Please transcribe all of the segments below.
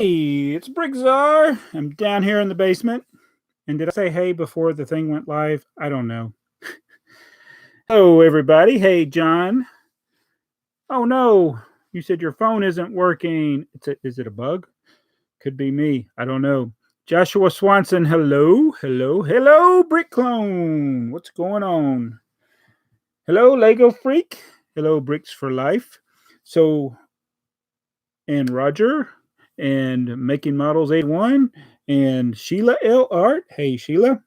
Hey, it's BrickTsar. I'm down here in the basement. And did I say hey before the thing went live? I don't know. Hello, everybody. Hey, John. Oh, no. You said your phone isn't working. Is it a bug? Could be me. I don't know. Joshua Swanson. Hello. Hello. Hello, Brickclone. What's going on? Hello, Lego Freak. Hello, Bricks for Life. So, and Roger. And Making Models 81 and Sheila L. Art. Hey, Sheila.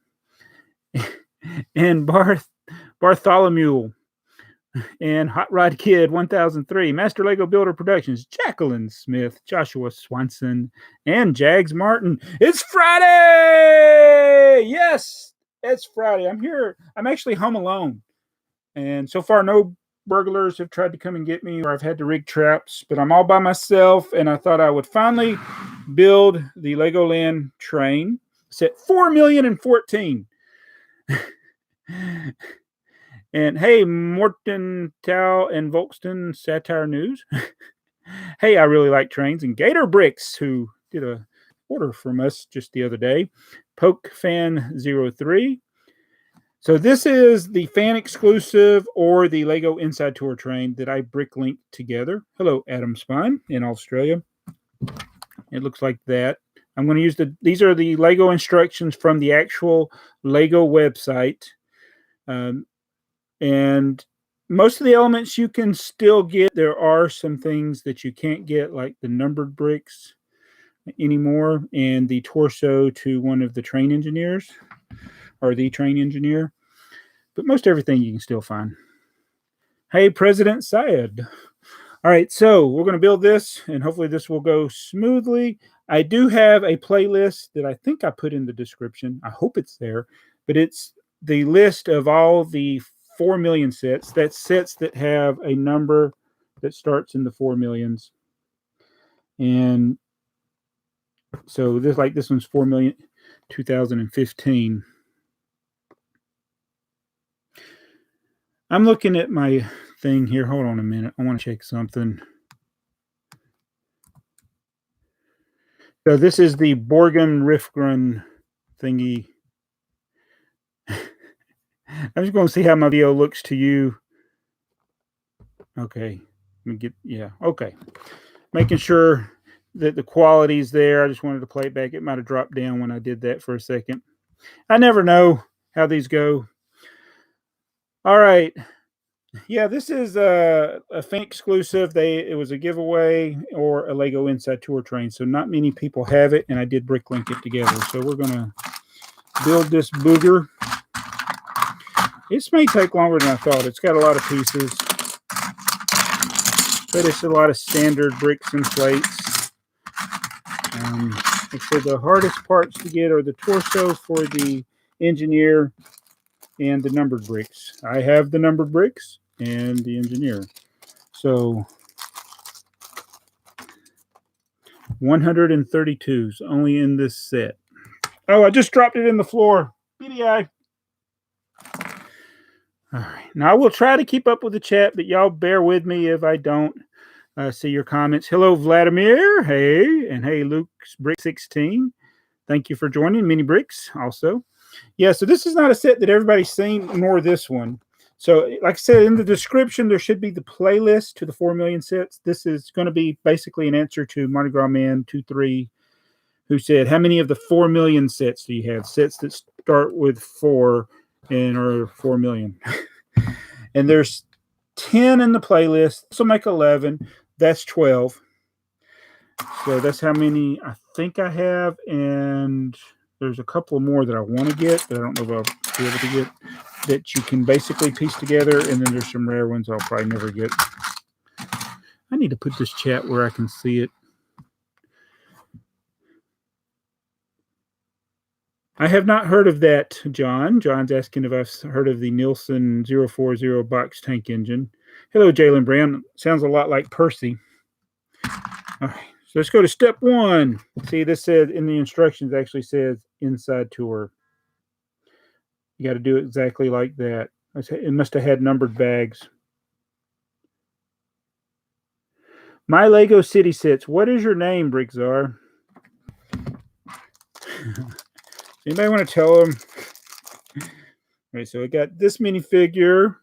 And Bartholomew and Hot Rod Kid 1003, Master Lego Builder Productions, Jacqueline Smith, Joshua Swanson, and Jags Martin. It's Friday! Yes, it's Friday. I'm here. I'm actually home alone. And so far, no burglars have tried to come and get me, or I've had to rig traps, but I'm all by myself, and I thought I would finally build the Legoland Train. Set 4,014,000. And hey, Morton Tao and Volkston Satire News. Hey, I really like trains. And Gator Bricks, who did a order from us just the other day. Poke Fan 03. So this is the fan exclusive or the Lego Inside Tour train that I Bricklink together. Hello, Adam Spine in Australia. It looks like that. I'm going to use these are the Lego instructions from the actual Lego website. And most of the elements you can still get. There are some things that you can't get, like the numbered bricks anymore, and the torso to one of the train engineers, or the train engineer. But most everything you can still find. Hey, President Syed. All right, so we're going to build this, and hopefully this will go smoothly. I do have a playlist that I think I put in the description. I hope it's there, but it's the list of all the 4 million sets. That's sets that have a number that starts in the 4 millions. And so this one's 4 million 2015. I'm looking at my thing here. Hold on a minute. I want to check something. So this is the Borgen Riffgrun thingy. I'm just going to see how my video looks to you. Okay. Okay. Making sure that the quality's there. I just wanted to play it back. It might have dropped down when I did that for a second. I never know how these go. All right. Yeah, this is a fan exclusive. It was a giveaway or a Lego Inside Tour train, so not many people have it, and I did Bricklink it together. So we're going to build this booger. This may take longer than I thought. It's got a lot of pieces, but it's a lot of standard bricks and plates. So the hardest parts to get are the torso for the engineer and the numbered bricks. I have the numbered bricks and the engineer. So 132s only in this set. Oh, I just dropped it in the floor. BDI. All right. Now I will try to keep up with the chat, but y'all bear with me if I don't see your comments. Hello, Vladimir. Hey. And hey, Luke's Brick 16. Thank you for joining. Mini Bricks also. Yeah, so this is not a set that everybody's seen, nor this one. So, like I said, in the description, there should be the playlist to the 4 million sets. This is going to be basically an answer to Mardi Gras Man 23, who said, how many of the 4 million sets do you have? Sets that start with 4 and are 4 million. And there's 10 in the playlist. This will make 11. That's 12. So that's how many I think I have. And there's a couple more that I want to get that I don't know if I'll be able to get, that you can basically piece together. And then there's some rare ones I'll probably never get. I need to put this chat where I can see it. I have not heard of that, John. John's asking if I've heard of the Nielsen 040 box tank engine. Hello, Jalen Brown. Sounds a lot like Percy. All right, so let's go to step 1. See, this said in the instructions actually says Inside Tour. You got to do it exactly like that. It must have had numbered bags. My Lego City Sets. What is your name, BrickTsar? Anybody want to tell them? All right, so I got this minifigure. I'm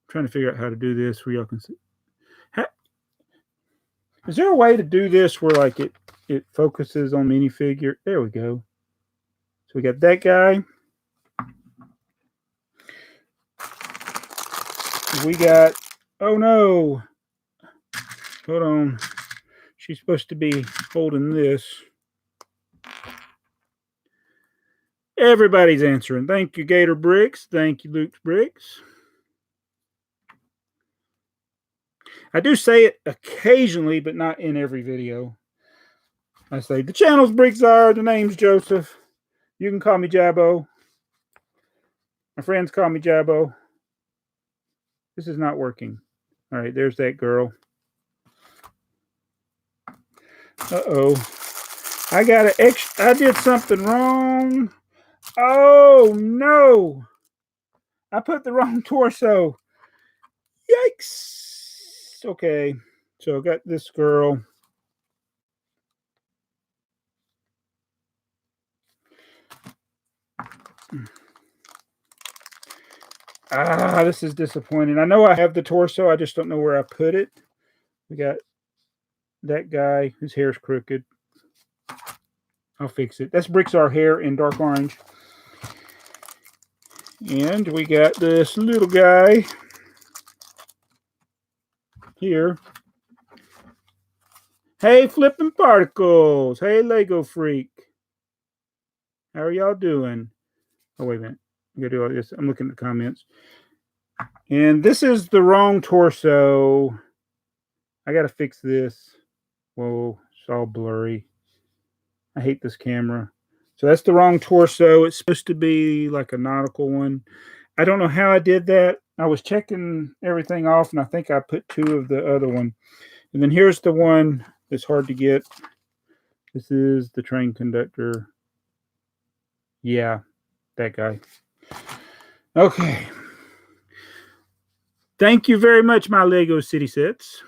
trying to figure out how to do this where y'all can see. Is there a way to do this where like it focuses on minifigure? There we go. So we got that guy. We got, oh no. Hold on. She's supposed to be holding this. Everybody's answering. Thank you, Gator Bricks. Thank you, Luke's Bricks. I do say it occasionally, but not in every video. I say, the channel's BrickTsar, the name's Joseph. You can call me Jabbo. My friends call me Jabbo. This is not working. All right, there's that girl. Uh-oh. I did something wrong. Oh, no. I put the wrong torso. Yikes. Okay, so I got this girl. This is disappointing. I know I have the torso. I just don't know where I put it. We got that guy whose hair's crooked. I'll fix it. That's BrickTsar hair in dark orange. And we got this little guy here. Hey, Flipping Particles. Hey, Lego Freak. How are y'all doing? Oh, wait a minute. I'm going to do all this. I'm looking at the comments. And this is the wrong torso. I got to fix this. Whoa, it's all blurry. I hate this camera. So that's the wrong torso. It's supposed to be like a nautical one. I don't know how I did that. I was checking everything off, and I think I put 2 of the other one. And then here's the one that's hard to get. This is the train conductor. Yeah, that guy. Okay. Thank you very much, my Lego City Sets.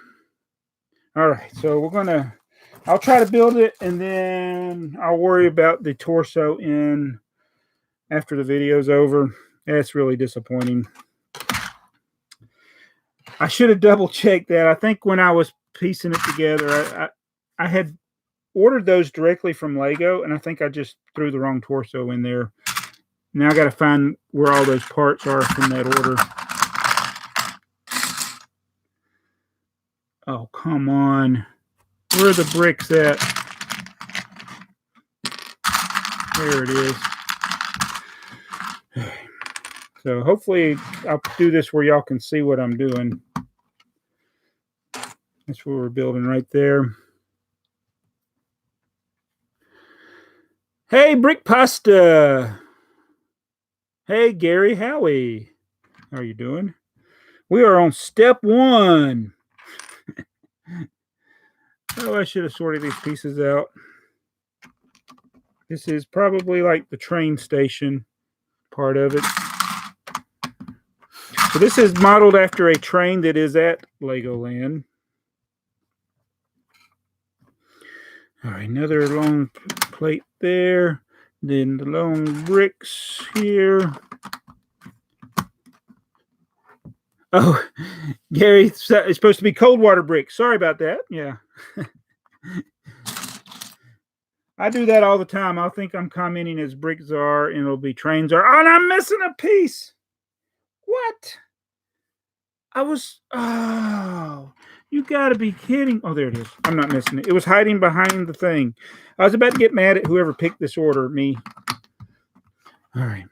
All right, so I'll try to build it, and then I'll worry about the torso in after the video's over. That's really disappointing. I should have double-checked that. I think when I was piecing it together, I had ordered those directly from Lego, and I think I just threw the wrong torso in there. Now I got to find where all those parts are from that order. Oh, come on. Where are the bricks at? There it is. So hopefully I'll do this where y'all can see what I'm doing. That's what we're building right there. Hey, Brick Pasta. Hey, Gary Howie. How are you doing? We are on step 1. Oh, I should have sorted these pieces out. This is probably like the train station part of it. So this is modeled after a train that is at Legoland. All right, another long plate there. Then the long bricks here. Oh, Gary, it's supposed to be cold water bricks. Sorry about that. Yeah. I do that all the time. I'll think I'm commenting as BrickTsar, and it'll be trains are. Oh, and I'm missing a piece. What? Oh, you got to be kidding. Oh, there it is. I'm not missing it. It was hiding behind the thing. I was about to get mad at whoever picked this order, me. All right.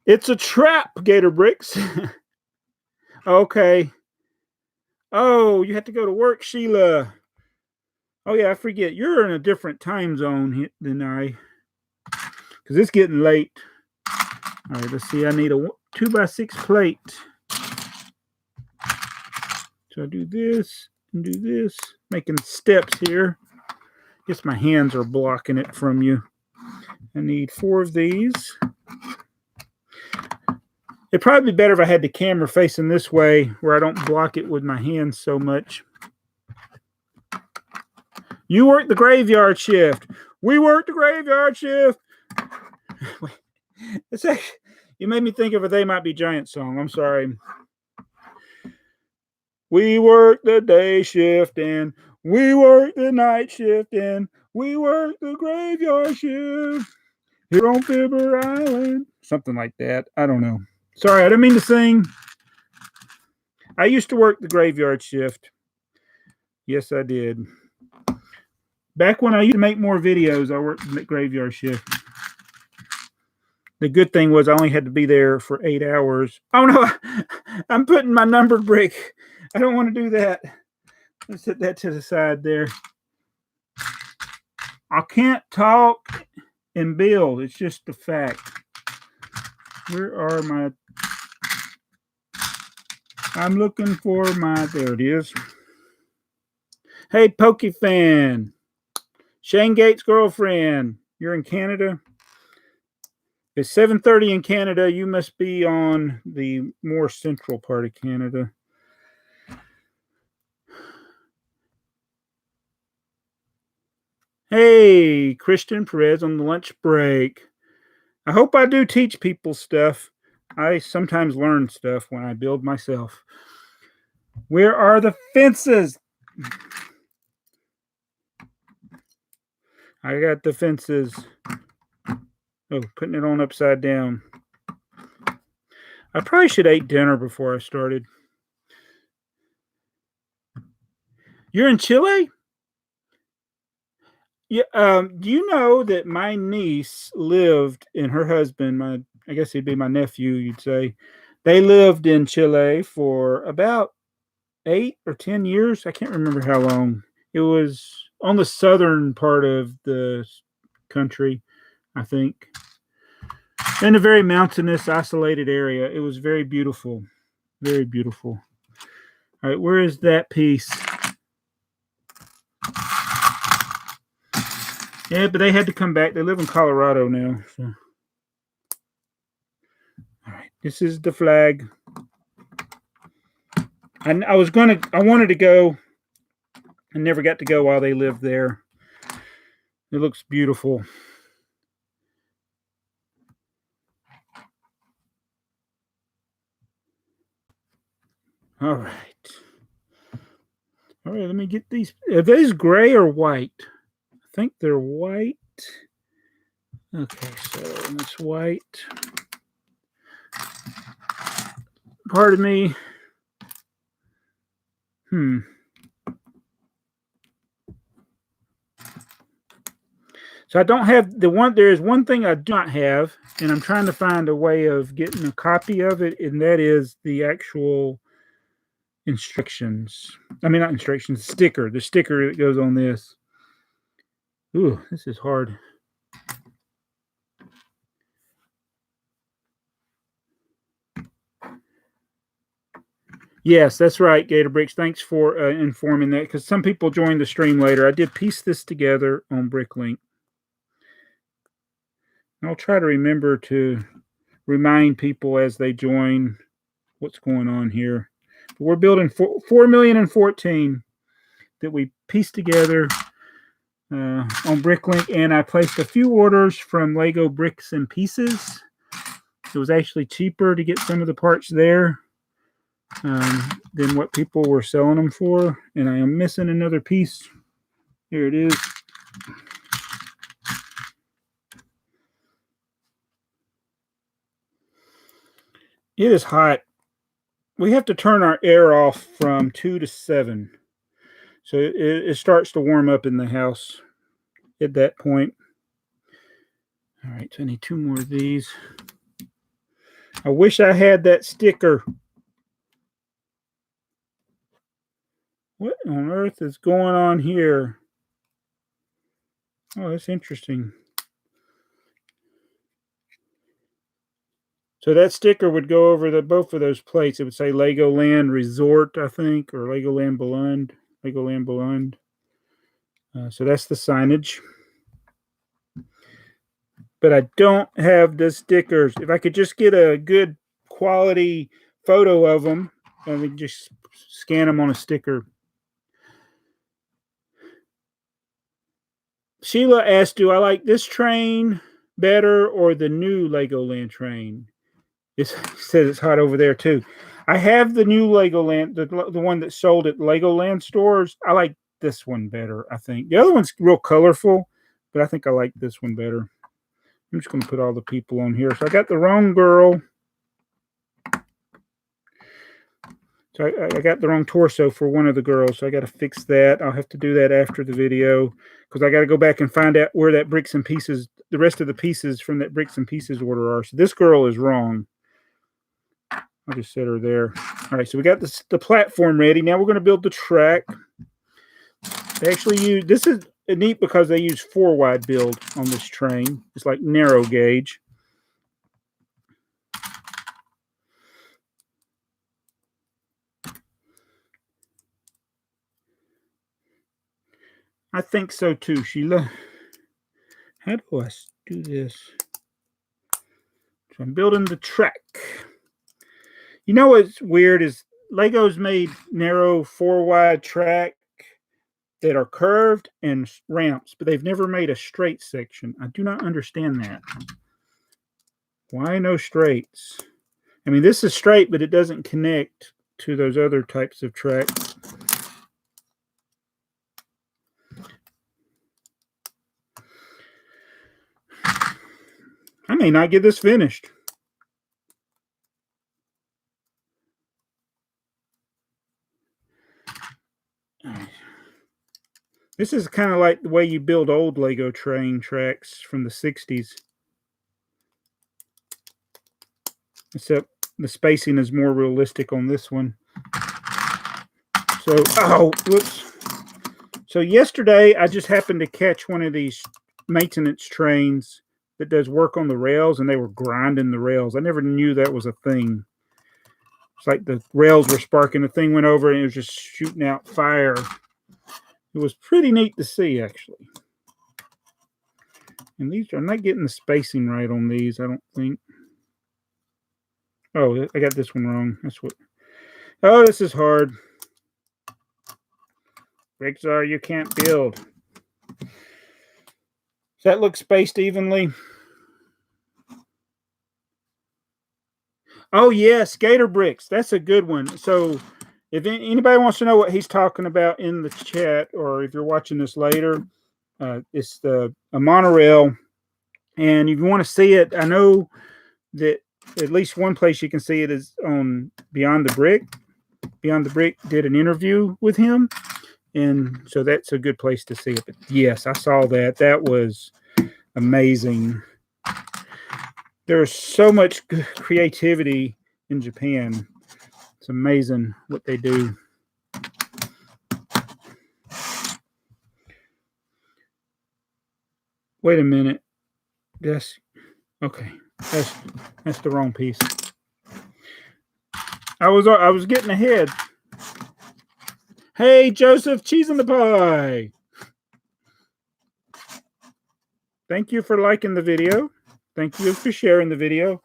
It's a trap, Gator Bricks. Okay. Oh, you have to go to work, Sheila. Oh, yeah, I forget. You're in a different time zone than I. Because it's getting late. All right, let's see. I need a 2x6 plate. So I do this and do this. Making steps here. Guess my hands are blocking it from you. I need 4 of these. It'd probably be better if I had the camera facing this way where I don't block it with my hands so much. You work the graveyard shift. We work the graveyard shift. It's actually, you made me think of a They Might Be Giant song. I'm sorry. We work the day shift and we work the night shift and we work the graveyard shift here on Fibber Island. Something like that. I don't know. Sorry, I didn't mean to sing. I used to work the graveyard shift. Yes, I did. Back when I used to make more videos, I worked the graveyard shift. The good thing was I only had to be there for 8 hours. Oh no, I'm putting my numbered brick. I don't want to do that. Let's set that to the side there. I can't talk and build. It's just a fact. Where are my... I'm looking for my... There it is. Hey, Pokey fan. Shane Gates' girlfriend. You're in Canada? It's 7:30 in Canada. You must be on the more central part of Canada. Hey, Christian Perez on the lunch break. I hope I do teach people stuff. I sometimes learn stuff when I build myself. Where are the fences? I got the fences. Oh, putting it on upside down. I probably should have ate dinner before I started. You're in Chile? Yeah. Do you know that my niece lived, and her husband, I guess he'd be my nephew, you'd say, they lived in Chile for about 8 or 10 years. I can't remember how long. It was on the southern part of the country, I think. In a very mountainous, isolated area. It was very beautiful. Very beautiful. All right, where is that piece? Yeah, but they had to come back. They live in Colorado now. So. All right, this is the flag. I wanted to go. I never got to go while they lived there. It looks beautiful. All right. All right, let me get these. Are these gray or white? I think they're white. Okay, so it's white. Pardon me. So I don't have there is one thing I do not have, and I'm trying to find a way of getting a copy of it, and that is the actual instructions. I mean, not instructions, sticker. The sticker that goes on this. Ooh, this is hard. Yes, that's right, GatorBricks. Thanks for informing that, because some people joined the stream later. I did piece this together on Bricklink. I'll try to remember to remind people as they join what's going on here. But we're building 4,014,000 that we pieced together on Bricklink, and I placed a few orders from Lego Bricks and Pieces. It was actually cheaper to get some of the parts there than what people were selling them for. And I am missing another piece. Here it is. It is hot. We have to turn our air off from 2 to 7. So it starts to warm up in the house at that point. All right, so I need 2 more of these. I wish I had that sticker. What on earth is going on here? Oh, that's interesting. So that sticker would go over both of those plates. It would say Legoland Resort, I think, or Legoland Beyond. Legoland Beyond. So that's the signage. But I don't have the stickers. If I could just get a good quality photo of them. And we can just scan them on a sticker. Sheila asked, do I like this train better or the new Legoland train? It says it's hot over there too. I have the new Legoland, the one that's sold at Legoland stores. I like this one better, I think. The other one's real colorful, but I think I like this one better. I'm just going to put all the people on here. So I got the wrong girl. So I got the wrong torso for one of the girls, so I got to fix that. I'll have to do that after the video because I got to go back and find out where that bricks and pieces, the rest of the pieces from that bricks and pieces order are. So this girl is wrong. I'll just set her there. All right, so we got the platform ready. Now we're going to build the track. They actually use, this is neat because they use 4-wide build on this train. It's like narrow gauge. I think so too, Sheila. How do I do this? So I'm building the track. You know what's weird is Lego's made narrow 4-wide track that are curved and ramps, but they've never made a straight section. I do not understand that. Why no straights? I mean, this is straight, but it doesn't connect to those other types of tracks. I may not get this finished. This is kind of like the way you build old Lego train tracks from the 60s. Except the spacing is more realistic on this one. So, oh, whoops. So yesterday, I just happened to catch one of these maintenance trains that does work on the rails, and they were grinding the rails. I never knew that was a thing. It's like the rails were sparking, the thing went over, and it was just shooting out fire. It was pretty neat to see, actually. And these, I'm not getting the spacing right on these, I don't think. Oh, I got this one wrong. That's what. Oh, this is hard. BrickTsar, you can't build. Does that look spaced evenly? Oh, yeah, Skater Bricks. That's a good one. So if anybody wants to know what he's talking about in the chat, or if you're watching this later, it's a monorail. And if you want to see it, I know that at least one place you can see it is on Beyond the Brick. Beyond the Brick did an interview with him. And so that's a good place to see it. But yes, I saw that. That was amazing. There's so much creativity in Japan. It's amazing what they do. Wait a minute. That's okay. That's the wrong piece. I was getting ahead. Hey, Joseph, cheese in the pie. Thank you for liking the video. Thank you for sharing the video.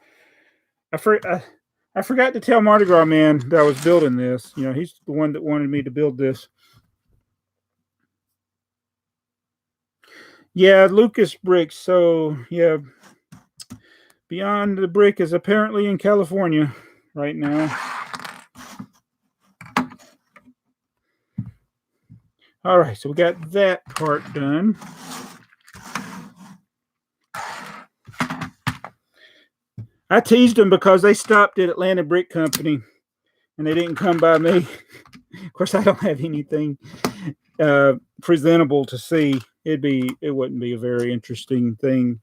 I forgot to tell Mardi Gras Man that I was building this. You know, he's the one that wanted me to build this. Yeah, Lucas Bricks. So, yeah, Beyond the Brick is apparently in California right now. All right, so we got that part done. I teased them because they stopped at Atlanta Brick Company and they didn't come by me. Of course, I don't have anything presentable to see. It wouldn't be a very interesting thing.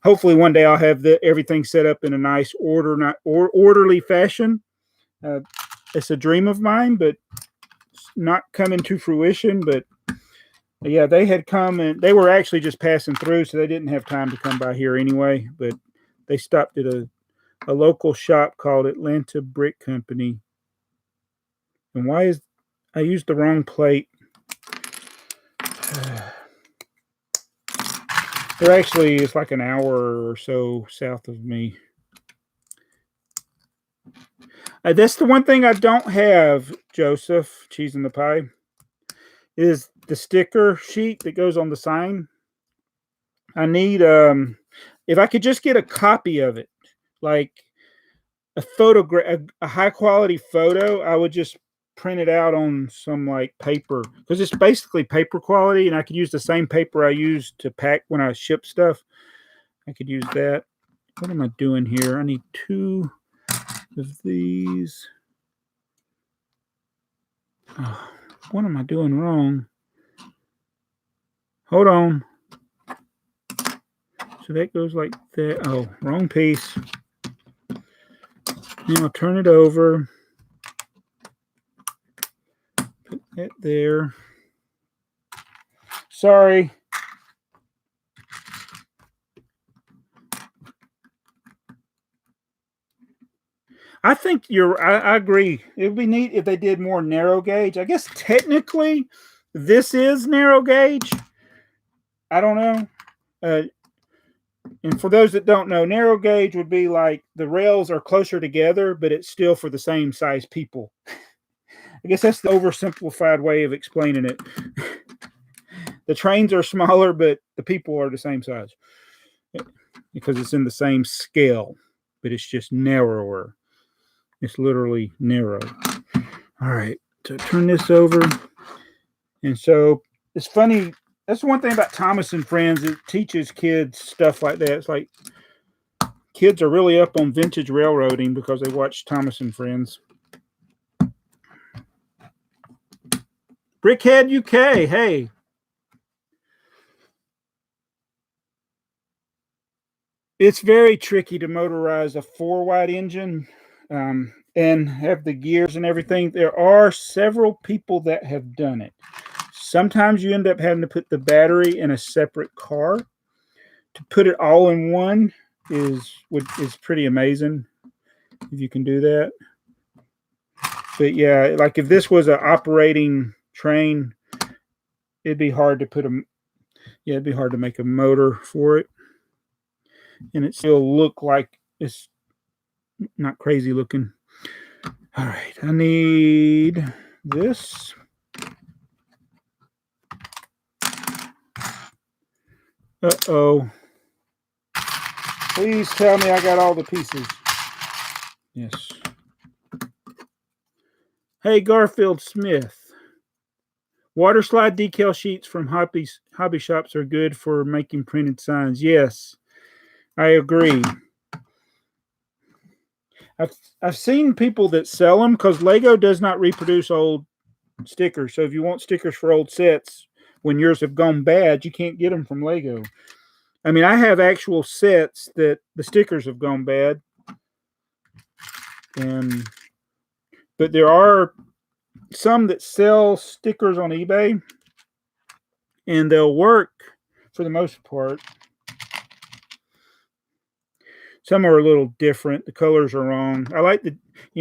Hopefully, one day I'll have everything set up in a nice orderly fashion. It's a dream of mine, but it's not coming to fruition. But yeah, they had come and they were actually just passing through, so they didn't have time to come by here anyway. But they stopped at a local shop called Atlanta Brick Company. And why is I used the wrong plate? They're actually, it's like an hour or so south of me. That's the one thing I don't have, Joseph, cheese in the pie, is the sticker sheet that goes on the sign. I need, if I could just get a copy of it, like a photograph, a high quality photo, I would just print it out on some like paper because it's basically paper quality, and I could use the same paper I use to pack when I ship stuff. I could use that. What am I doing here? I need 2 of these. Oh, what am I doing wrong? Hold on. So that goes like that. Oh, wrong piece. Now I'll turn it over. Put that there. Sorry. I think I agree. It would be neat if they did more narrow gauge. I guess technically this is narrow gauge. I don't know. And for those that don't know, narrow gauge would be like the rails are closer together, but it's still for the same size people. I guess that's the oversimplified way of explaining it. The trains are smaller, but the people are the same size because it's in the same scale, but it's just narrower. It's literally narrow. All right, so turn this over. And so it's funny. That's the one thing about Thomas and Friends. It teaches kids stuff like that. It's like kids are really up on vintage railroading because they watch Thomas and Friends. Brickhead UK, hey. It's very tricky to motorize a 4-wide engine and have the gears and everything. There are several people that have done it. Sometimes you end up having to put the battery in a separate car. To put it all in one is pretty amazing if you can do that. But yeah, like if this was an operating train, it'd be hard to put it'd be hard to make a motor for it. And it still look like it's not crazy looking. All right, I need this. Uh-oh. Please tell me I got all the pieces. Yes. Hey, Garfield Smith. Water slide decal sheets from hobby shops are good for making printed signs. Yes, I agree. I've seen people that sell them because Lego does not reproduce old stickers. So if you want stickers for old sets, when yours have gone bad, you can't get them from Lego. I mean, I have actual sets that the stickers have gone bad. But there are some that sell stickers on eBay, and they'll work for the most part. Some are a little different. The colors are wrong. I like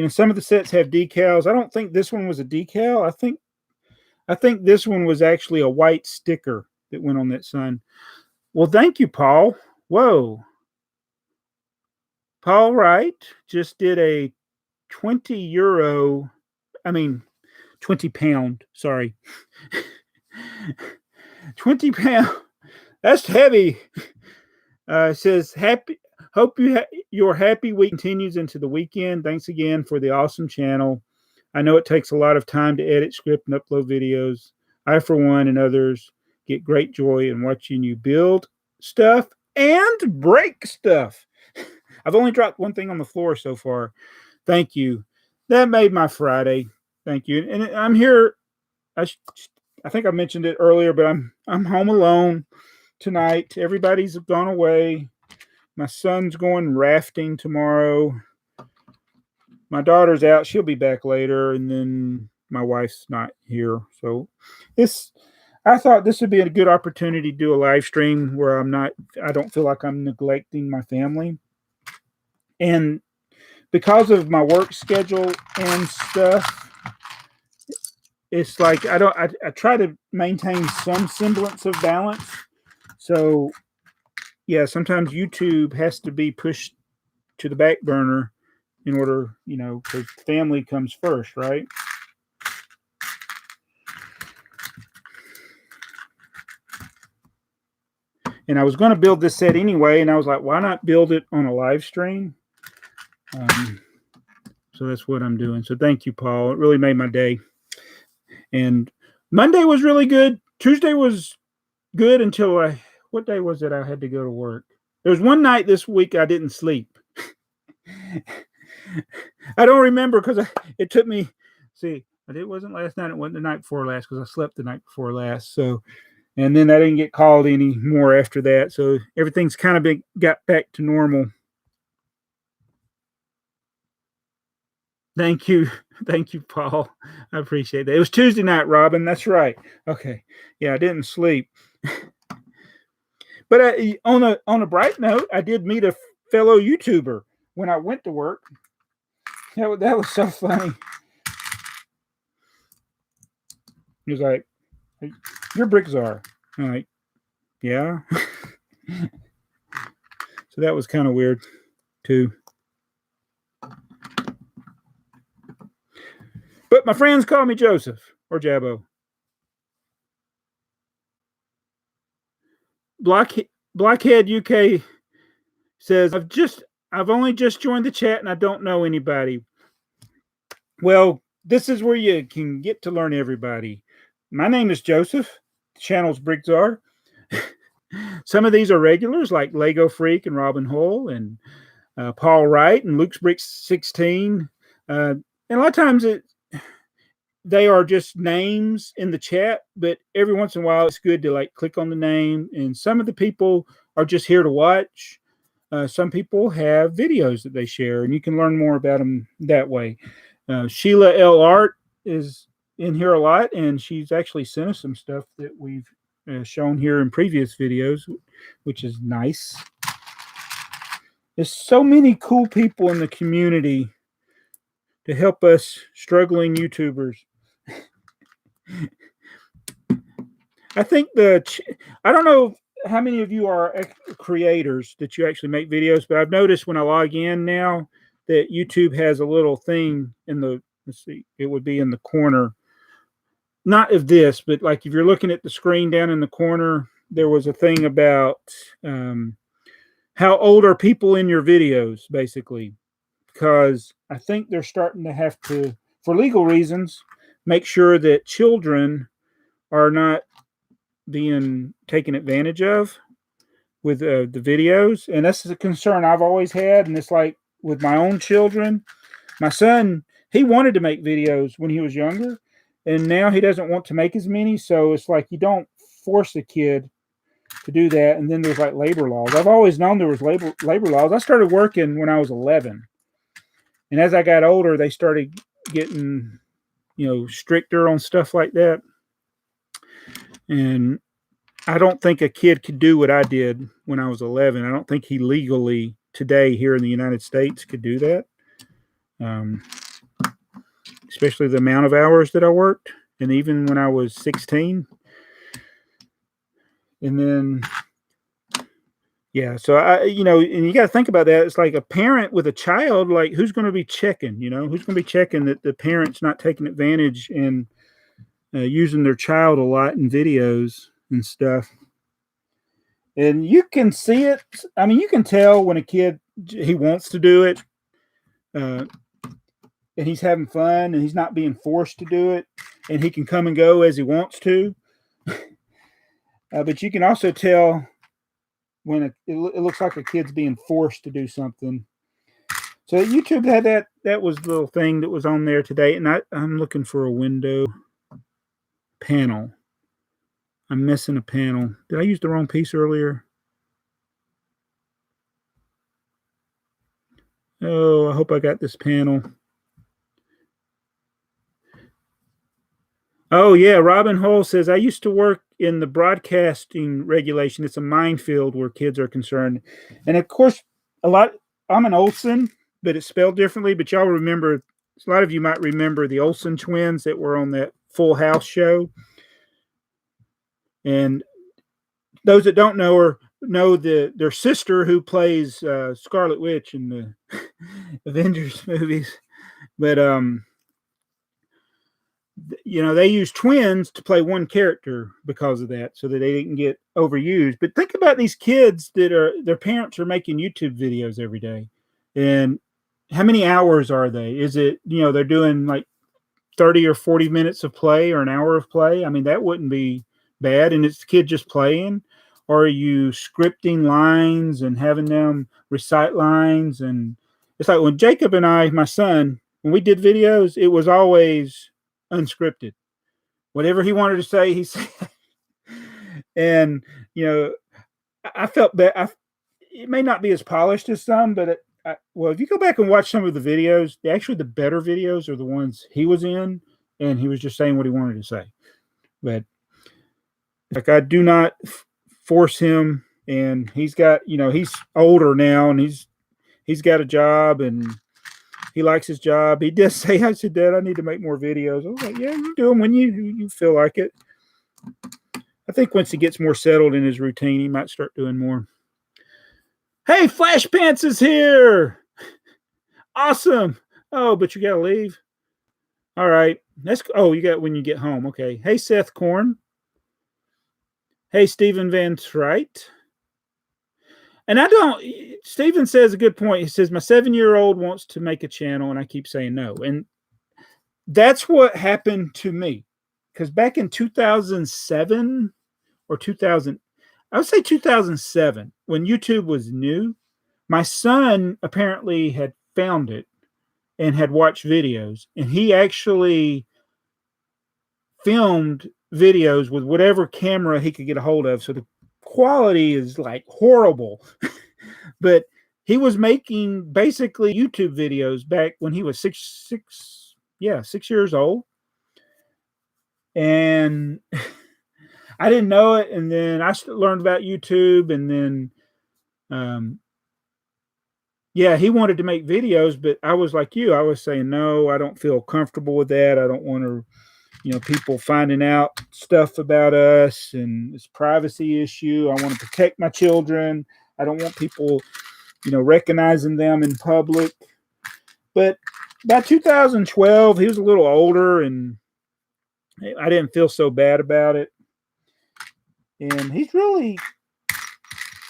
some of the sets have decals. I don't think this one was a decal. I think this one was actually a white sticker that went on that sign. Well, thank you, Paul. Whoa. Paul Wright just did a 20 pound, sorry. 20 pound. That's heavy. Says, hope your happy week continues into the weekend. Thanks again for the awesome channel. I know it takes a lot of time to edit, script, and upload videos. I, for one, and others get great joy in watching you build stuff and break stuff. I've only dropped one thing on the floor so far. Thank you. That made my Friday. Thank you. And I'm here. I think I mentioned it earlier, but I'm home alone tonight. Everybody's gone away. My son's going rafting tomorrow. My daughter's out. She'll be back later. And then my wife's not here. So I thought this would be a good opportunity to do a live stream where I don't feel like I'm neglecting my family. And because of my work schedule and stuff, it's like I try to maintain some semblance of balance. So yeah, sometimes YouTube has to be pushed to the back burner in order, because family comes first, right? And I was going to build this set anyway, and I was like, why not build it on a live stream? So that's what I'm doing. So thank you, Paul. It really made my day. And Monday was really good. Tuesday was good until what day was it? I had to go to work. There was one night this week I didn't sleep. I don't remember because it took me. See, it wasn't last night. It wasn't the night before last because I slept the night before last. So, and then I didn't get called any more after that. So everything's kind of got back to normal. Thank you, Paul. I appreciate that. It was Tuesday night, Robin. That's right. Okay, yeah, I didn't sleep. But on a bright note, I did meet a fellow YouTuber when I went to work. That was so funny. He was like, "You're BrickTsar." I'm like, "Yeah." So that was kind of weird, too. But my friends call me Joseph or Jabbo. Blockhead UK says, I've only just joined the chat and I don't know anybody. Well, this is where you can get to learn everybody. My name is Joseph. The channel's BrickTsar. Some of these are regulars like Lego Freak and Robin Hull and Paul Wright and Luke's Bricks 16. And a lot of times they are just names in the chat, but every once in a while it's good to click on the name. And some of the people are just here to watch. Some people have videos that they share, and you can learn more about them that way. Sheila L. Art is in here a lot, and she's actually sent us some stuff that we've shown here in previous videos, which is nice. There's so many cool people in the community to help us struggling YouTubers. I think I don't know how many of you are creators that you actually make videos, but I've noticed when I log in now that YouTube has a little thing in let's see, it would be in the corner, not of this, but like if you're looking at the screen down in the corner, there was a thing about how old are people in your videos, basically, because I think they're starting to have to, for legal reasons, make sure that children are not being taken advantage of with the videos. And that's a concern I've always had. And it's like with my own children, my son, he wanted to make videos when he was younger, and now he doesn't want to make as many. So it's like you don't force a kid to do that. And then there's like labor laws. I've always known there was labor laws. I started working when I was 11, and as I got older, they started getting stricter on stuff like that. And I don't think a kid could do what I did when I was 11. I don't think he legally today here in the United States could do that. Especially the amount of hours that I worked, and even when I was 16. And then, yeah, so and you got to think about that. It's like a parent with a child, like who's going to be checking, who's going to be checking that the parent's not taking advantage and using their child a lot in videos and stuff. And you can see it. I mean, you can tell when a kid, he wants to do it. And he's having fun and he's not being forced to do it, and he can come and go as he wants to. But you can also tell when it looks like a kid's being forced to do something. So YouTube had that was the little thing that was on there today. And I'm looking for a window panel. I'm missing a panel. Did I use the wrong piece earlier? Oh, I hope I got this panel. Oh, yeah. Robin Hull says, I used to work in the broadcasting regulation. It's a minefield where kids are concerned. And of course, I'm an Olsen, but it's spelled differently. But y'all remember, a lot of you might remember the Olsen twins that were on that Full House show. And those that don't know know their sister who plays Scarlet Witch in the Avengers movies, but they use twins to play one character because of that, so that they didn't get overused. But think about these kids that their parents are making YouTube videos every day, and how many hours are they? Is it they're doing like 30 or 40 minutes of play or an hour of play? I mean, that wouldn't be bad, and it's the kid just playing. Or are you scripting lines and having them recite lines? And it's like when Jacob and I, my son, when we did videos, it was always unscripted. Whatever he wanted to say, he said. And I felt that it may not be as polished as some, but if you go back and watch some of the videos, actually the better videos are the ones he was in, and he was just saying what he wanted to say. But like, I do not force him, and he's got he's older now, and he's got a job, and he likes his job. He does say, I said, Dad, I need to make more videos. I was like, yeah, you do them when you feel like it. I think once he gets more settled in his routine, he might start doing more. Hey, Flash Pants is here. Awesome. Oh, but you got to leave. All right. You got when you get home. Okay. Hey, Seth Korn. Hey, Stephen Van Trite. And Stephen says a good point. He says, my 7-year-old wants to make a channel, and I keep saying no. And that's what happened to me. Because back in 2007 or 2000, I would say 2007, when YouTube was new, my son apparently had found it and had watched videos. And he actually filmed videos with whatever camera he could get a hold of. So the quality is like horrible. But he was making basically YouTube videos back when he was 6 years old. And I didn't know it. And then I learned about YouTube, and then he wanted to make videos, but I was like you. I was saying, no, I don't feel comfortable with that. I don't want to, people finding out stuff about us, and it's a privacy issue. I want to protect my children. I don't want people, recognizing them in public. But by 2012, he was a little older, and I didn't feel so bad about it. And he's really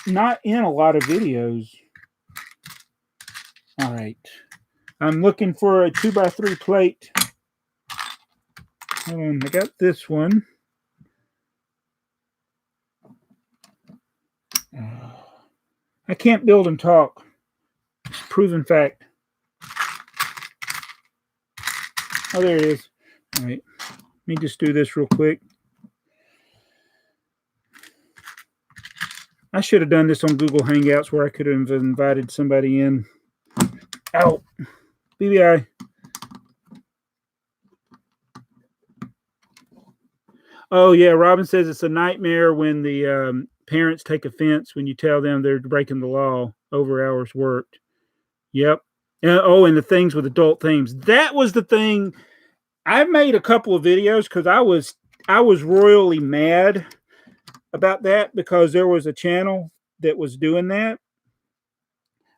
not in a lot of videos. All right. I'm looking for a 2x3 plate. Hold on, I got this one. I can't build and talk. It's a proven fact. Oh, there it is. All right. Let me just do this real quick. I should have done this on Google Hangouts where I could have invited somebody in. Ow. BBI. Oh, yeah. Robin says it's a nightmare when the parents take offense when you tell them they're breaking the law over hours worked. Yep. And the things with adult themes. That was the thing. I made a couple of videos because I was royally mad about that, because there was a channel that was doing that.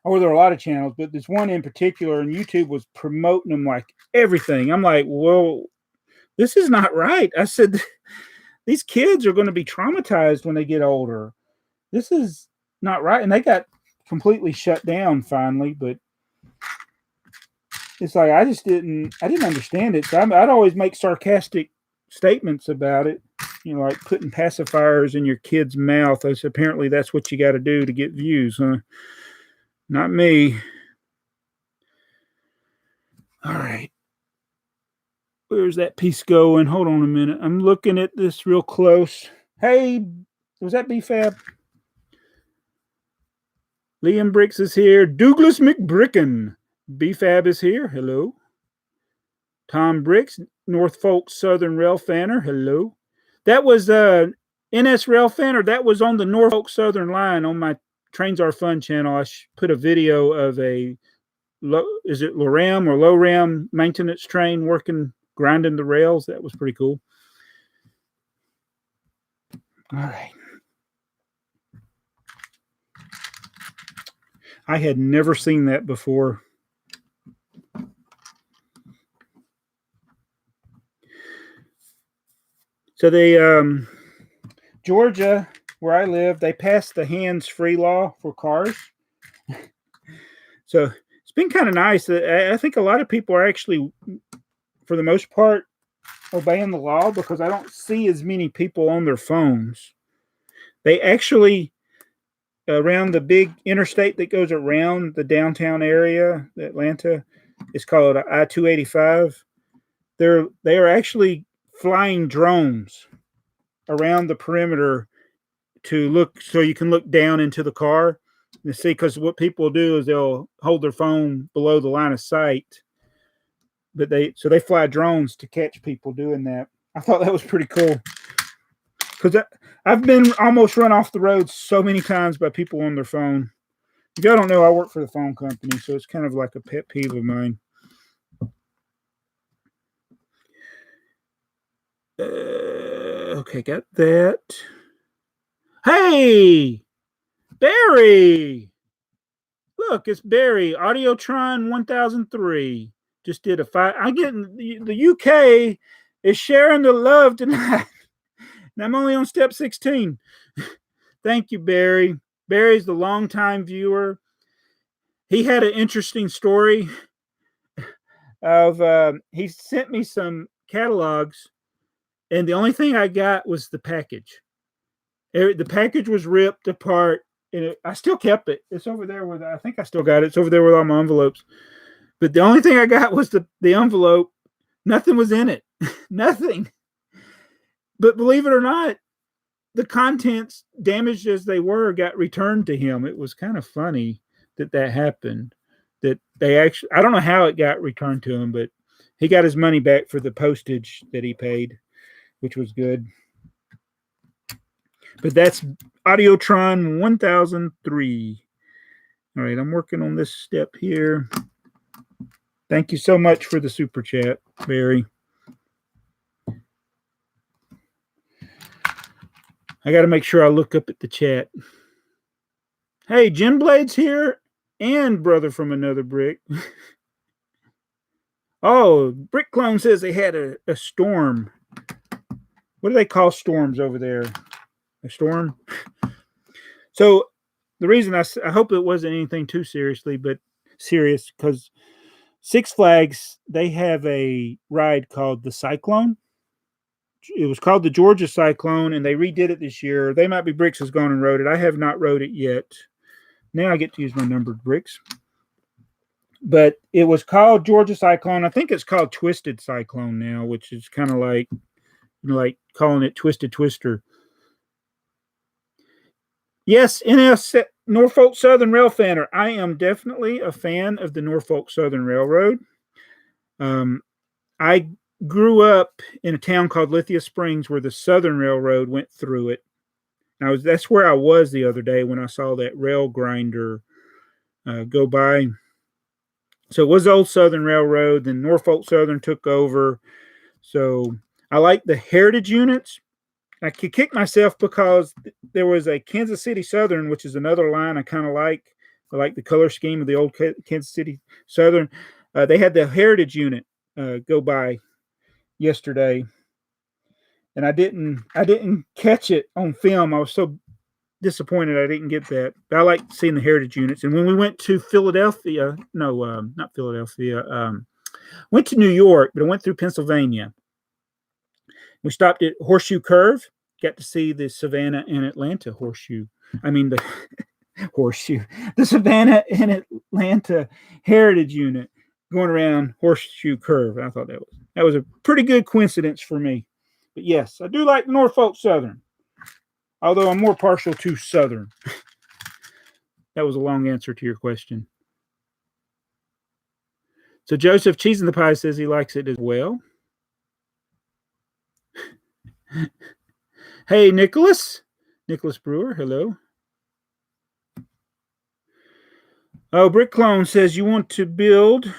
Or there are a lot of channels, but there's one in particular, and YouTube was promoting them like everything. I'm like, well, this is not right. I said, these kids are going to be traumatized when they get older. This is not right. And they got completely shut down finally, but it's like, I didn't understand it. So I'd always make sarcastic statements about it, like putting pacifiers in your kid's mouth. Apparently that's what you got to do to get views, huh? Not me. All right. Where's that piece going? Hold on a minute. I'm looking at this real close. Hey, was that BFAB? Liam Bricks is here. Douglas McBricken. BFAB is here. Hello. Tom Bricks, Norfolk Southern Rail Fanner. Hello. That was NS Rail Fanner. That was on the Norfolk Southern line on my Trains Are Fun channel. I put a video of is it low-ram or low-ram maintenance train grinding the rails. That was pretty cool. All right. I had never seen that before. So they, Georgia, where I live, they passed the hands-free law for cars. So it's been kind of nice. I think a lot of people are actually, for the most part, obeying the law because I don't see as many people on their phones. They actually, around the big interstate that goes around the downtown area, Atlanta, it's called I-285. They are actually flying drones around the perimeter to look, so you can look down into the car and see, because what people do is they'll hold their phone below the line of sight, but they fly drones to catch people doing that. I thought that was pretty cool because I've been almost run off the road so many times by people on their phone. If y'all don't know, I work for the phone company, so it's kind of like a pet peeve of mine. Okay, got that. Hey, Barry! Look, it's Barry. Audiotron 1003 just did a 5. I'm getting the UK is sharing the love tonight. And I'm only on step 16. Thank you, Barry. Barry's the longtime viewer. He had an interesting story of he sent me some catalogs, and the only thing I got was the package. The package was ripped apart, and I still kept it. It's over there with, I think I still got it. It's over there with all my envelopes. But the only thing I got was the envelope. Nothing was in it. Nothing. But believe it or not, the contents, damaged as they were, got returned to him. It was kind of funny that happened. That they actually, I don't know how it got returned to him, but he got his money back for the postage that he paid, which was good. But that's Audiotron 1003. All right, I'm working on this step here. Thank you so much for the super chat, Barry. I got to make sure I look up at the chat. Hey, Jim Blade's here and brother from another brick. Oh, Brick Clone says they had a storm. What do they call storms over there? A storm? So the reason I hope it wasn't anything too serious, because Six Flags, they have a ride called the Cyclone. It was called the Georgia Cyclone, and they redid it this year. TheyMightBeBricks has gone and rode it. I have not rode it yet. Now I get to use my numbered bricks. But it was called Georgia Cyclone. I think it's called Twisted Cyclone now, which is kind of like calling it Twisted Twister. Yes, Norfolk Southern Rail fanner. I am definitely a fan of the Norfolk Southern Railroad. I grew up in a town called Lithia Springs where the Southern Railroad went through it. That's where I was the other day when I saw that rail grinder go by. So it was the old Southern Railroad, then Norfolk Southern took over. So I like the heritage units. I could kick myself because there was a Kansas City Southern, which is another line I kind of like. I like the color scheme of the old Kansas City Southern. They had the heritage unit go by yesterday, and I didn't catch it on film. I was so disappointed I didn't get that. But I like seeing the heritage units. And when we went to Philadelphia, not Philadelphia, went to New York, but I went through Pennsylvania. We stopped at Horseshoe Curve, got to see the Savannah and Atlanta horseshoe. I mean, the horseshoe, the Savannah and Atlanta heritage unit going around Horseshoe Curve. I thought that was a pretty good coincidence for me. But yes, I do like Norfolk Southern, although I'm more partial to Southern. That was a long answer to your question. So Joseph Cheese in the Pie says he likes it as well. Hey, Nicholas Brewer, hello. Oh, Brick Clone says you want to build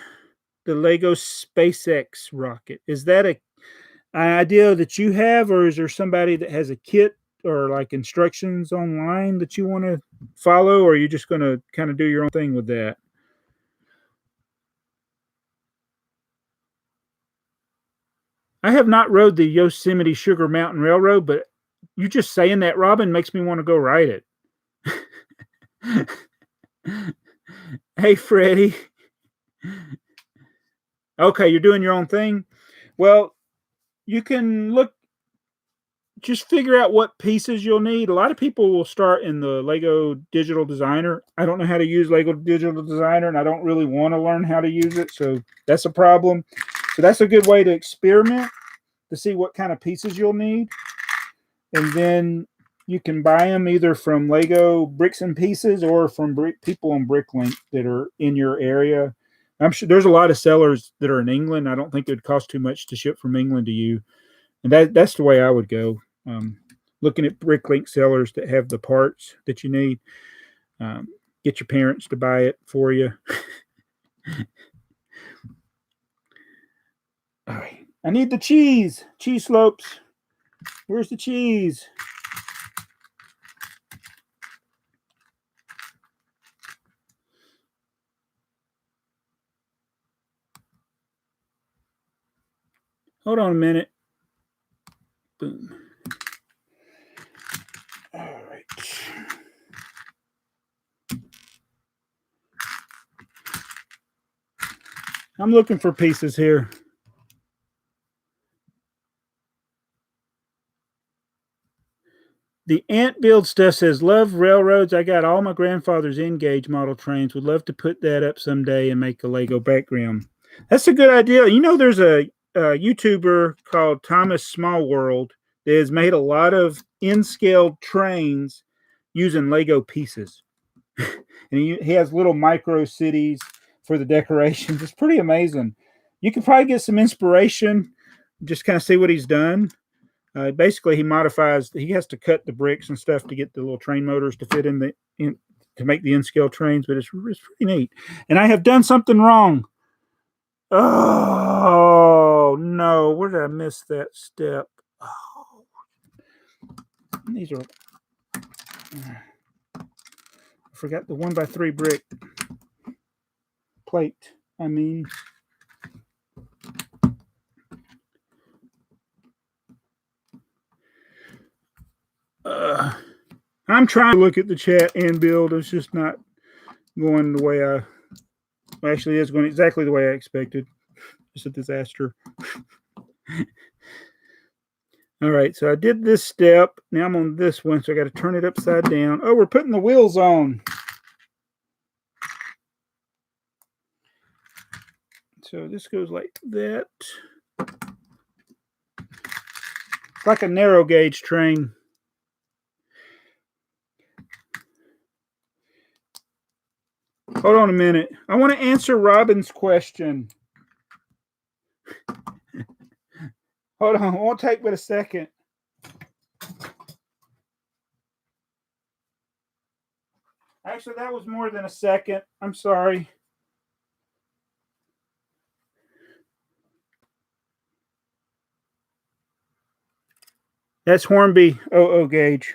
the Lego SpaceX rocket. Is that an idea that you have, or is there somebody that has a kit or like instructions online that you want to follow, or are you just going to kind of do your own thing with that? I have not rode the Yosemite Sugar Mountain Railroad, but you just saying that, Robin, makes me want to go ride it. Hey, Freddie. Okay, you're doing your own thing. Well, you can just figure out what pieces you'll need. A lot of people will start in the Lego Digital Designer. I don't know how to use Lego Digital Designer, and I don't really want to learn how to use it, so that's a problem. So that's a good way to experiment, to see what kind of pieces you'll need. And then you can buy them either from Lego Bricks and Pieces or from people on Bricklink that are in your area. I'm sure there's a lot of sellers that are in England. I don't think it would cost too much to ship from England to you. And that's the way I would go. Looking at Bricklink sellers that have the parts that you need. Get your parents to buy it for you. All right. I need the cheese. Cheese slopes. Where's the cheese? Hold on a minute. Boom. All right. I'm looking for pieces here. The Ant Build stuff says, love railroads. I got all my grandfather's N-gauge model trains. Would love to put that up someday and make a Lego background. That's a good idea. You know, there's a YouTuber called Thomas Smallworld that has made a lot of N-scaled trains using Lego pieces. And he has little micro cities for the decorations. It's pretty amazing. You can probably get some inspiration, just kind of see what he's done. Basically, he has to cut the bricks and stuff to get the little train motors to fit to make the N-scale trains, but it's pretty neat. And I have done something wrong. Oh, no. Where did I miss that step? Oh. These are... I forgot the 1x3 brick plate. I'm trying to look at the chat and build. It's just not going the way actually, it's going exactly the way I expected. It's a disaster. All right, so I did this step. Now I'm on this one, so I got to turn it upside down. Oh, we're putting the wheels on. So this goes like that. It's like a narrow gauge train. Hold on a minute. I want to answer Robin's question. Hold on. It won't take but a second. Actually, that was more than a second. I'm sorry. That's Hornby 00 gauge.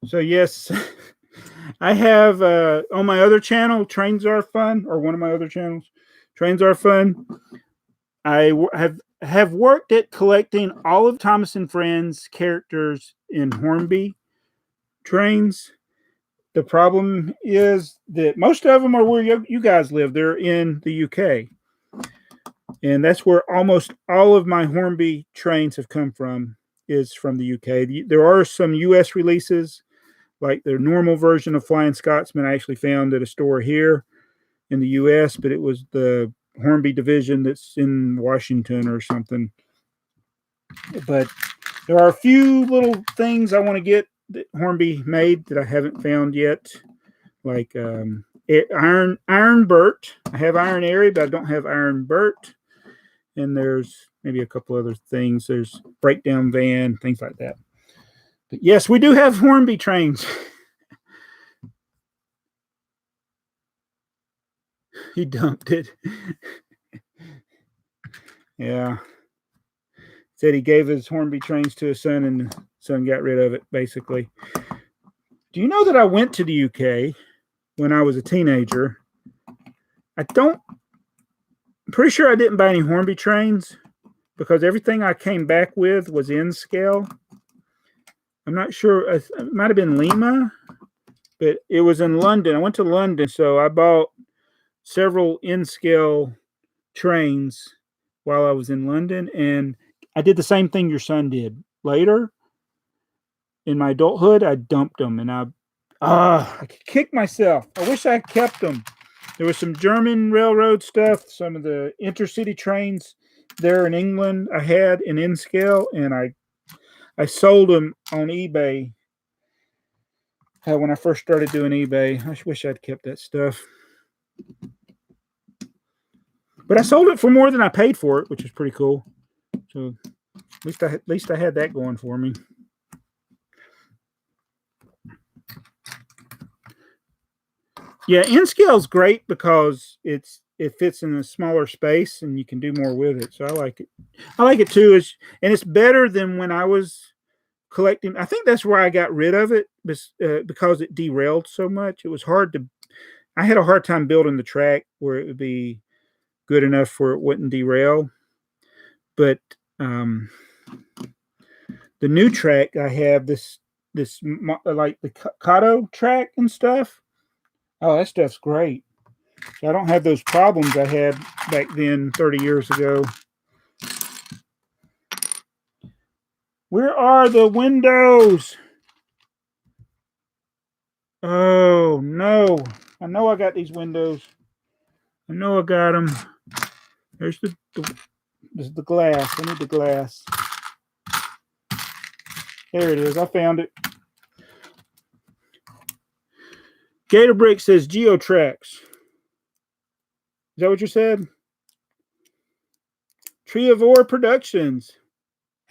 So yes, I have on my other channel, Trains Are Fun, or one of my other channels, Trains Are Fun. I have worked at collecting all of Thomas and Friends characters in Hornby trains. The problem is that most of them are where you guys live. They're in the UK. And that's where almost all of my Hornby trains have come from, is from the UK. There are some US releases, like the normal version of Flying Scotsman I actually found at a store here in the US, but it was the Hornby division that's in Washington or something. But there are a few little things I want to get that Hornby made that I haven't found yet, like Iron Bert. I have Iron Airy, but I don't have Iron Bert. And there's maybe a couple other things. There's Breakdown Van, things like that. But yes, we do have Hornby trains. He dumped it. Yeah. Said he gave his Hornby trains to his son, and the son got rid of it, basically. Do you know that I went to the UK when I was a teenager? I'm pretty sure I didn't buy any Hornby trains because everything I came back with was in scale. I'm not sure. It might have been Lima, but it was in London. I went to London, so I bought several in-scale trains while I was in London, and I did the same thing your son did. Later, in my adulthood, I dumped them, and I kicked myself. I wish I had kept them. There was some German railroad stuff, some of the intercity trains there in England I had in N-scale, and I sold them on eBay when I first started doing eBay. I wish I'd kept that stuff. But I sold it for more than I paid for it, which is pretty cool. So at least I had that going for me. Yeah, N-scale is great because it fits in a smaller space and you can do more with it. So I like it. I like it too. And it's better than when I was collecting. I think that's why I got rid of it, because it derailed so much. It was hard to. I had a hard time building the track where it would be good enough where it wouldn't derail. But the new track I have, this like the Kato track and stuff. Oh, that stuff's great. So I don't have those problems I had back then 30 years ago. Where are the windows? Oh, no. I know I got these windows. I know I got them. There's the glass. I need the glass. There it is. I found it. Gator Brick says Geotracks. Is that what you said? Triavore Productions.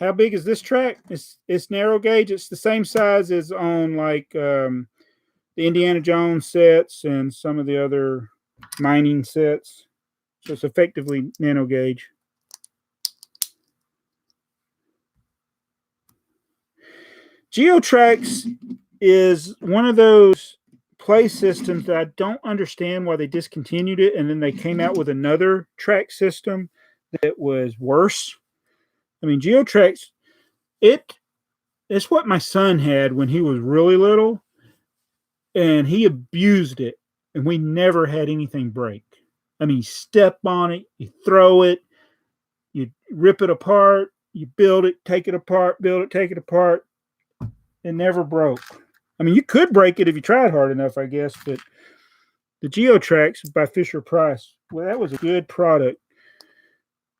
How big is this track? It's narrow gauge. It's the same size as on like the Indiana Jones sets and some of the other mining sets. So it's effectively nano gauge. Geotracks is one of those play systems that I don't understand why they discontinued it, and then they came out with another track system that was worse. I mean, Geotracks, it's what my son had when he was really little, and he abused it, and we never had anything break. I mean, you step on it, you throw it, you rip it apart, you build it, take it apart, build it, take it apart. It never broke. I mean, you could break it if you tried hard enough, I guess, but the Geotracks by Fisher-Price, well, that was a good product.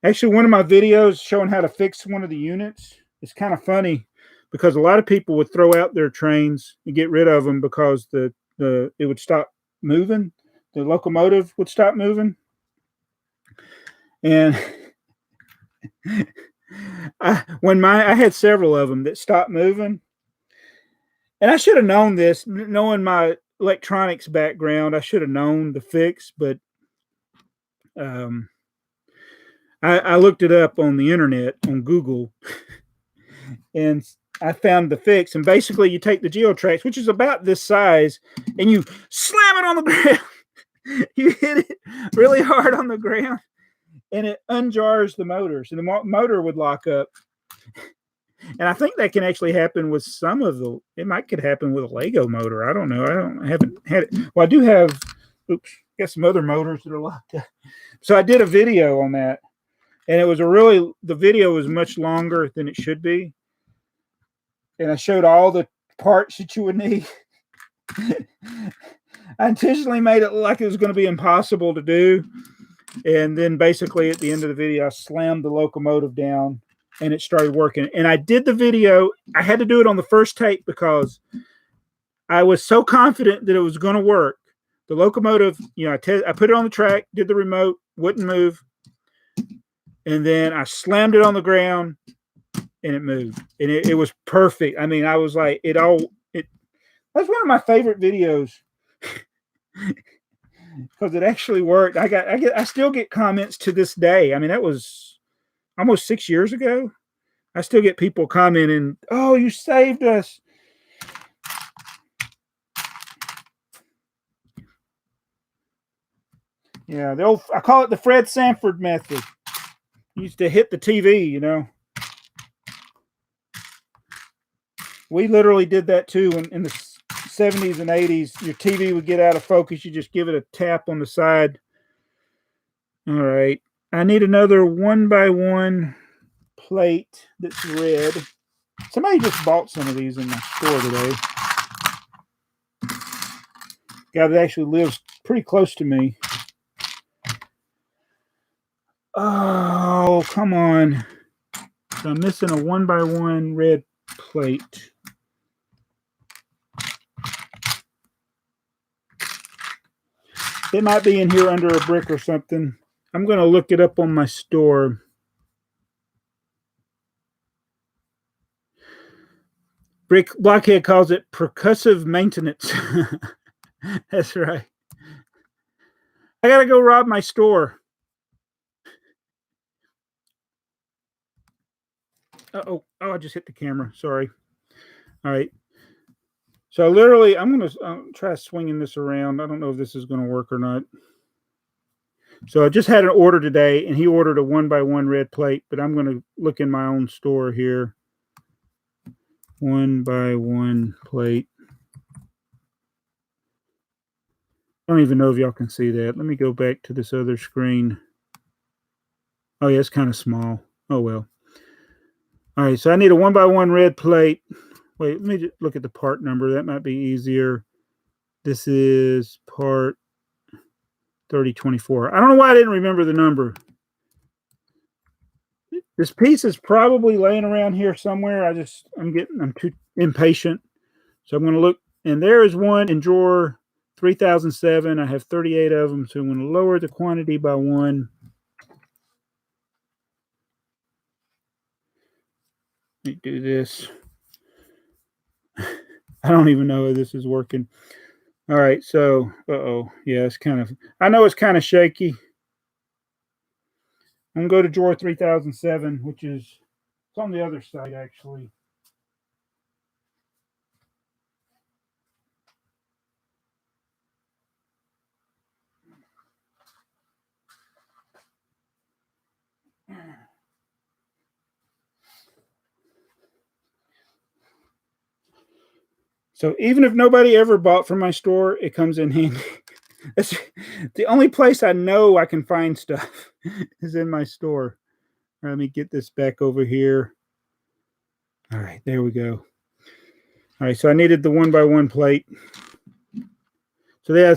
Actually, one of my videos showing how to fix one of the units, it's kind of funny because a lot of people would throw out their trains and get rid of them because it would stop moving. The locomotive would stop moving. And I had several of them that stopped moving. And I should have known this, knowing my electronics background. I should have known the fix, but I looked it up on the internet, on Google, and I found the fix. And basically, you take the Geotracks, which is about this size, and you slam it on the ground. You hit it really hard on the ground, and it unjars the motors, and the motor would lock up. And I think that can actually happen with some of could happen with a Lego motor. I don't know. I haven't had it. Well, I do have, got some other motors that are locked up. So I did a video on that. And the video was much longer than it should be. And I showed all the parts that you would need. I intentionally made it look like it was going to be impossible to do. And then basically at the end of the video, I slammed the locomotive down and it started working. And I did the video. I had to do it on the first take because I was so confident that it was going to work. The locomotive, I put it on the track, did the remote, wouldn't move. And then I slammed it on the ground and it moved. And it was perfect. I mean, I was like, that's one of my favorite videos. because it actually worked. I still get comments to this day. I mean, that was almost 6 years ago. I still get people commenting, "Oh, you saved us." Yeah, I call it the Fred Sanford method. You used to hit the TV, you know. We literally did that too in the 70s and 80s. Your TV would get out of focus. You just give it a tap on the side. All right. I need another 1x1 plate that's red. Somebody just bought some of these in my store today. Guy that actually lives pretty close to me. Oh, come on. So I'm missing a 1x1 red plate. It might be in here under a brick or something. I'm going to look it up on my store. Blockhead calls it percussive maintenance. That's right. I got to go rob my store. Oh, I just hit the camera. Sorry. All right. So literally, I'm going to try swinging this around. I don't know if this is going to work or not. So I just had an order today, and he ordered a 1x1 red plate, but I'm going to look in my own store here. 1x1 plate. I don't even know if y'all can see that. Let me go back to this other screen. Oh, yeah, it's kind of small. Oh, well. All right, so I need a 1x1 red plate. Wait, let me just look at the part number. That might be easier. This is part 3024. I don't know why I didn't remember the number. This piece is probably laying around here somewhere. I'm too impatient. So I'm going to look, and there is one in drawer 3007. I have 38 of them, so I'm going to lower the quantity by 1. Let me do this. I don't even know if this is working. All right, so, yeah, it's kind of, I know it's kind of shaky. I'm going to go to drawer 3007, which is, it's on the other side, actually. So even if nobody ever bought from my store, it comes in handy. That's the only place I know I can find stuff is in my store. Right, let me get this back over here. All right, there we go. All right, so I needed the 1x1 plate. So yeah,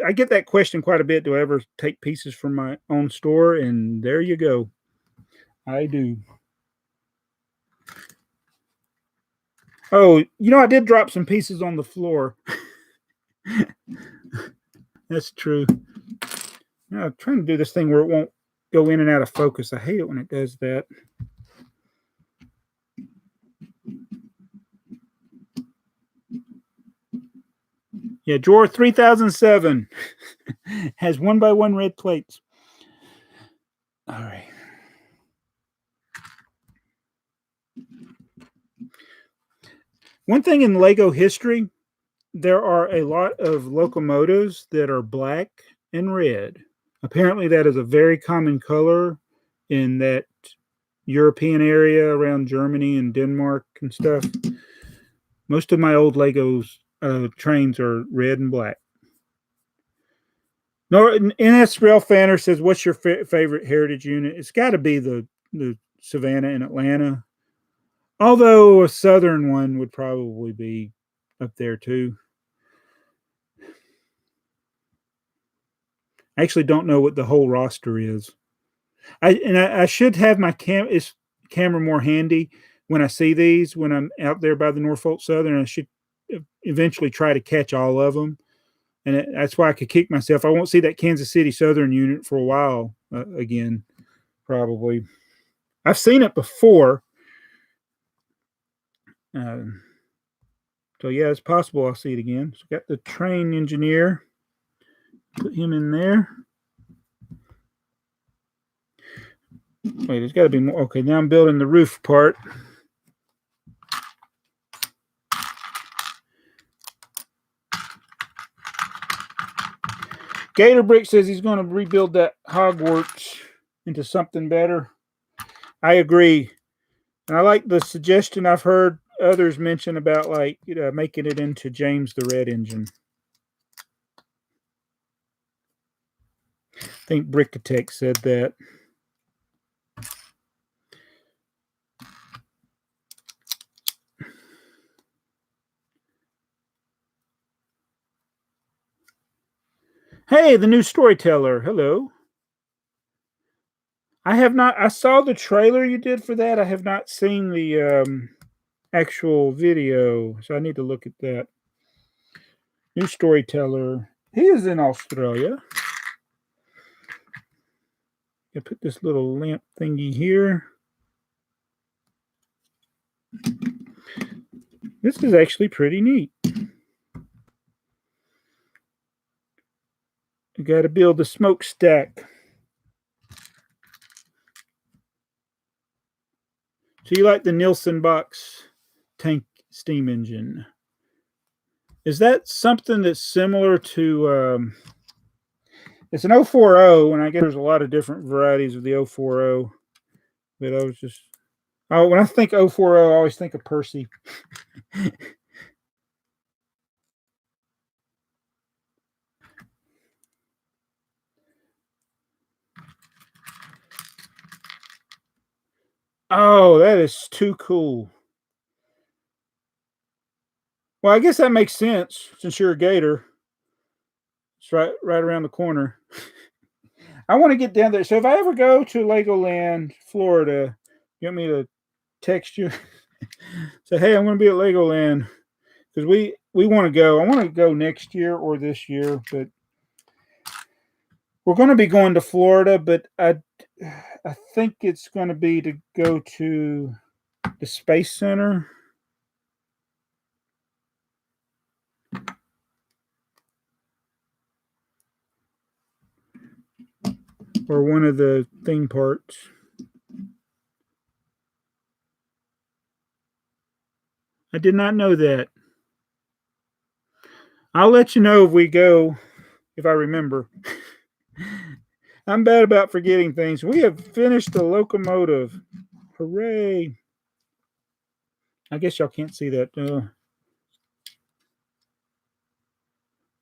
I get that question quite a bit. Do I ever take pieces from my own store? And there you go. I do. Oh, I did drop some pieces on the floor. That's true. I'm trying to do this thing where it won't go in and out of focus. I hate it when it does that. Yeah, drawer 3007 has 1x1 red plates. All right. One thing in Lego history, there are a lot of locomotives that are black and red. Apparently, that is a very common color in that European area around Germany and Denmark and stuff. Most of my old Legos trains are red and black. No, NS Railfanner says, "What's your favorite heritage unit?" It's got to be the Savannah in Atlanta. Although a southern one would probably be up there too. I actually don't know what the whole roster is. I should have my camera more handy when I see these when I'm out there by the Norfolk Southern. I should eventually try to catch all of them, and that's why I could kick myself. I won't see that Kansas City Southern unit for a while again, probably. I've seen it before. So yeah, it's possible I'll see it again. So got the train engineer. Put him in there. Wait, there's got to be more. Okay, now I'm building the roof part. Gator Brick says he's going to rebuild that Hogwarts into something better. I agree. And I like the suggestion I've heard others mention about, like, making it into James the Red Engine. I think Brickatech said that. Hey, the new storyteller. Hello. I have not. I saw the trailer you did for that. I have not seen the actual video, so I need to look at that. New storyteller. He is in Australia. I put this little lamp thingy here. This is actually pretty neat. You got to build the smokestack. So you like the Nielsen box tank steam engine? Is that something that's similar to? It's an 040, and I guess there's a lot of different varieties of the 040. But I was just, when I think 040, I always think of Percy. Oh, that is too cool. Well, I guess that makes sense since you're a gator. It's right around the corner. I want to get down there. So if I ever go to Legoland, Florida, you want me to text you? Say, hey, I'm going to be at Legoland because we want to go. I want to go next year or this year, but we're going to be going to Florida. But I think it's going to be to go to the Space Center. Or one of the theme parks. I did not know that. I'll let you know if we go, if I remember. I'm bad about forgetting things. We have finished the locomotive. Hooray. I guess y'all can't see that.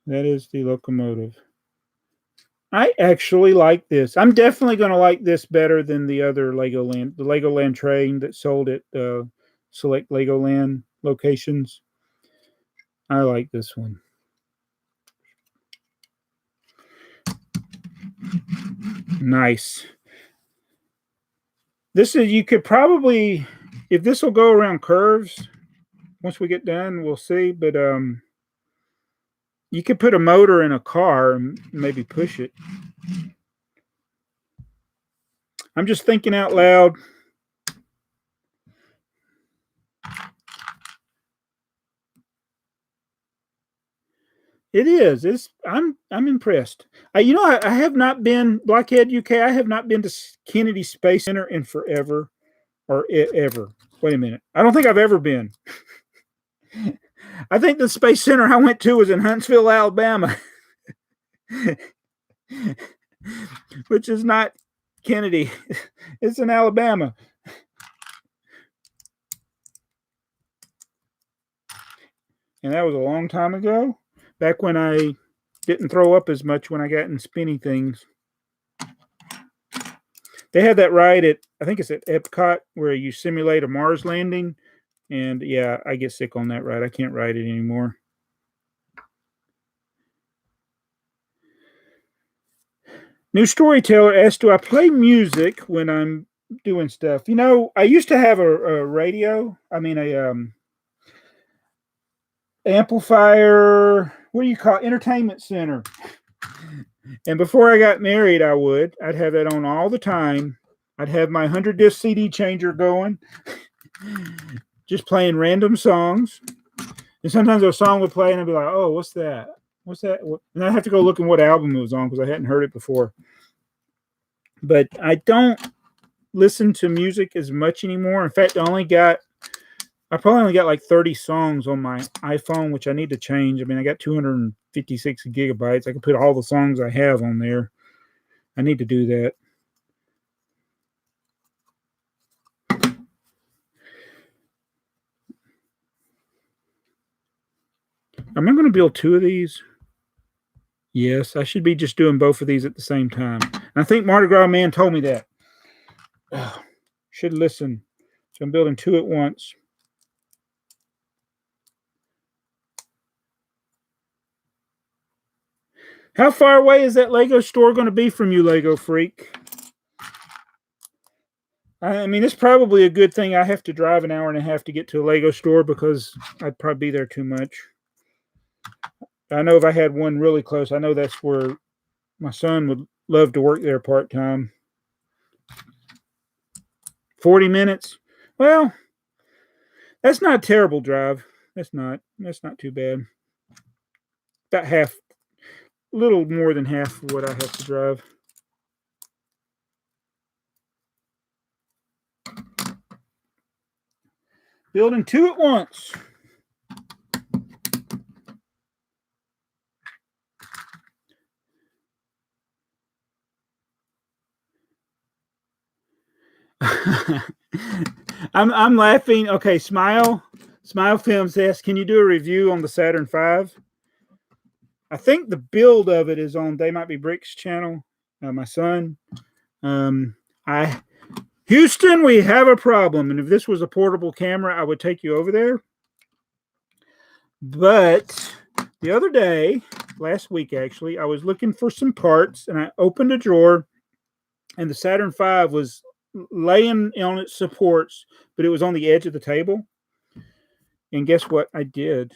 That is the locomotive. I actually like this. I'm definitely going to like this better than the other Legoland, the Legoland Train that sold at select Legoland locations. I like this one. Nice. This is, you could probably, if this will go around curves, once we get done, we'll see. But you could put a motor in a car and maybe push it. I'm just thinking out loud. It is. I'm impressed. I have not been Blockhead UK. I have not been to Kennedy Space Center in forever, or ever. Wait a minute. I don't think I've ever been. I think the Space Center I went to was in Huntsville, Alabama, which is not Kennedy. It's in Alabama. And that was a long time ago. Back when I didn't throw up as much when I got in spinny things. They had that ride at, I think it's at Epcot, where you simulate a Mars landing. And yeah, I get sick on that ride. I can't ride it anymore. New storyteller asks, do I play music when I'm doing stuff? I used to have a radio. I mean, amplifier, what do you call it? Entertainment center. And before I got married, I'd have that on all the time. I'd have my 100-disc CD changer going, just playing random songs. And sometimes a song would play and I'd be like, oh, what's that? What's that? And I have to go look at what album it was on because I hadn't heard it before. But I don't listen to music as much anymore. In fact, I probably only got like 30 songs on my iPhone, which I need to change. I mean, I got 256 gigabytes. I can put all the songs I have on there. I need to do that. Am I going to build 2 of these? Yes, I should be just doing both of these at the same time. And I think Mardi Gras Man told me that. Should listen. So I'm building 2 at once. How far away is that Lego store going to be from you, Lego Freak? I mean, it's probably a good thing I have to drive an hour and a half to get to a Lego store because I'd probably be there too much. I know if I had one really close, I know that's where my son would love to work there part-time. 40 minutes? Well, that's not a terrible drive. That's not too bad. About half, a little more than half of what I have to drive. Building 2 at once. I'm laughing. Okay, Smile Films asks, can you do a review on the Saturn V? I think the build of it is on TheyMightBeBricks channel. My son. Houston, we have a problem. And if this was a portable camera, I would take you over there. But the other day, last week actually, I was looking for some parts and I opened a drawer and the Saturn V was laying on its supports, but it was on the edge of the table. And guess what I did?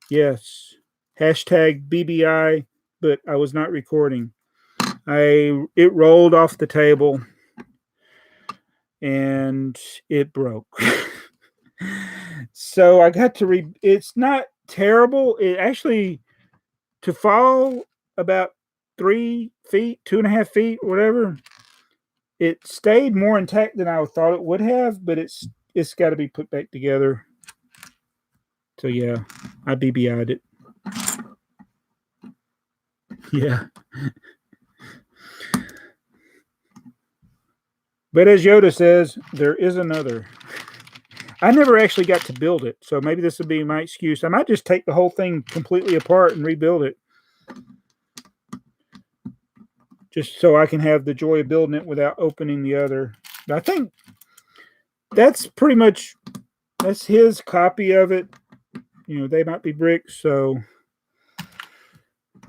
Yes. Hashtag BBI, but I was not recording. It rolled off the table and it broke. So I got to it's not terrible. It actually, to fall about 3 feet, 2.5 feet, whatever, it stayed more intact than I thought it would have, but it's got to be put back together. So yeah, I BBI'd it. Yeah. But as Yoda says, there is another. I never actually got to build it, so maybe this would be my excuse. I might just take the whole thing completely apart and rebuild it. Just so I can have the joy of building it without opening the other. But I think that's pretty much, that's his copy of it. You know, TheyMightBeBricks, so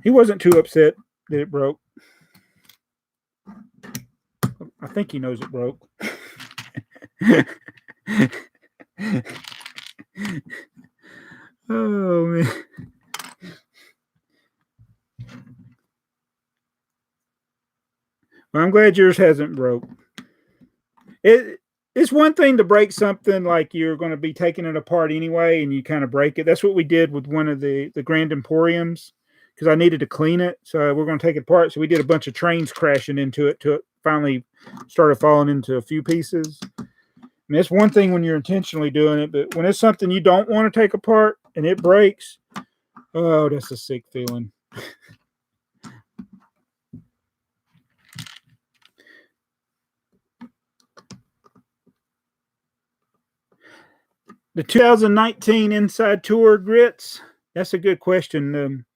he wasn't too upset that it broke. I think he knows it broke. Oh, man. Well, I'm glad yours hasn't broke. It's one thing to break something like you're going to be taking it apart anyway and you kind of break it. That's what we did with one of the Grand Emporiums because I needed to clean it. So we're going to take it apart. So we did a bunch of trains crashing into it till it finally started falling into a few pieces. I mean, it's one thing when you're intentionally doing it, but when it's something you don't want to take apart and it breaks, oh, that's a sick feeling. The 2019 Inside Tour Grits, that's a good question.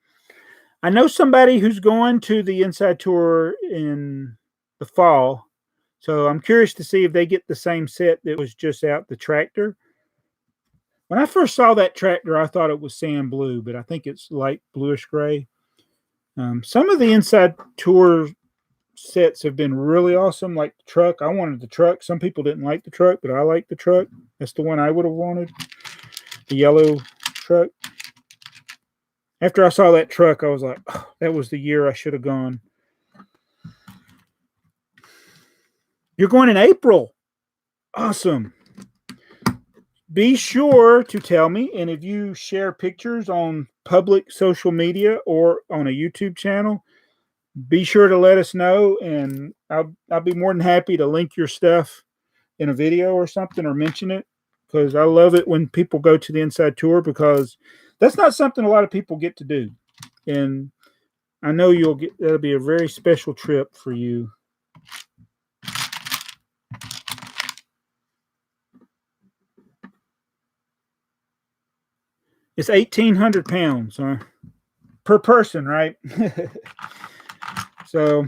I know somebody who's going to the Inside Tour in the fall, so I'm curious to see if they get the same set that was just out, the tractor. When I first saw that tractor, I thought it was sand blue, but I think it's light bluish gray. Some of the Inside Tour sets have been really awesome, like the truck. I wanted the truck. Some people didn't like the truck, but I like the truck. That's the one I would have wanted, the yellow truck. After I saw that truck, I was like, oh, that was the year I should have gone. You're going in April. Awesome. be sure to tell me, and if you share pictures on public social media or on a YouTube channel, be sure to let us know, and I'll be more than happy to link your stuff in a video or something, or mention it, because I love it when people go to the inside tour, because that's not something a lot of people get to do, and I know that'll be a very special trip for you. It's 1,800 pounds, huh? Per person, right? So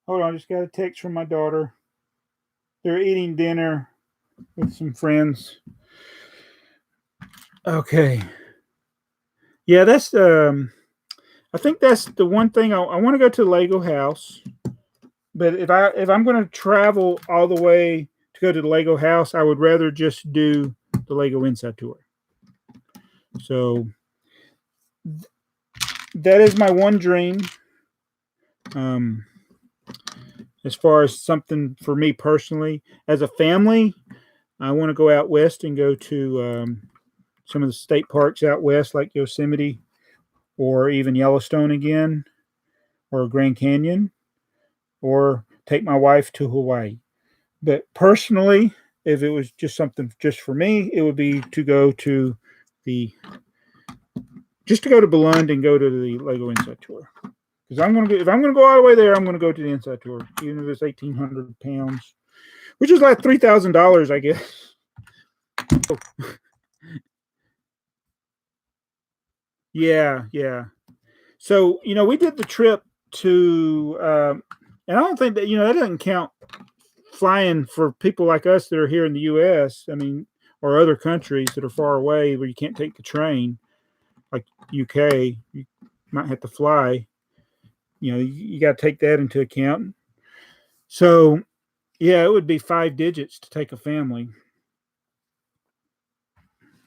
hold on, I just got a text from my daughter. They're eating dinner with some friends. Okay. Yeah, that's I think that's the one thing I want to go to the Lego house. But if I'm going to travel all the way to go to the Lego house, I would rather just do the Lego inside tour. So that is my one dream. As far as something for me personally, as a family, I want to go out west and go to some of the state parks out west, like Yosemite or even Yellowstone again, or Grand Canyon, or take my wife to Hawaii. But personally, if it was just something just for me, it would be to go to Billund and go to the Lego Inside Tour. Because if I'm gonna go all the way there, I'm gonna go to the Inside Tour, even if it's 1,800 pounds, which is like $3,000, I guess. Oh. Yeah. So we did the trip to, and I don't think that that doesn't count flying for people like us that are here in the U.S. I mean, or other countries that are far away where you can't take the train, like UK. You might have to fly. You got to take that into account. So, yeah, it would be 5 digits to take a family.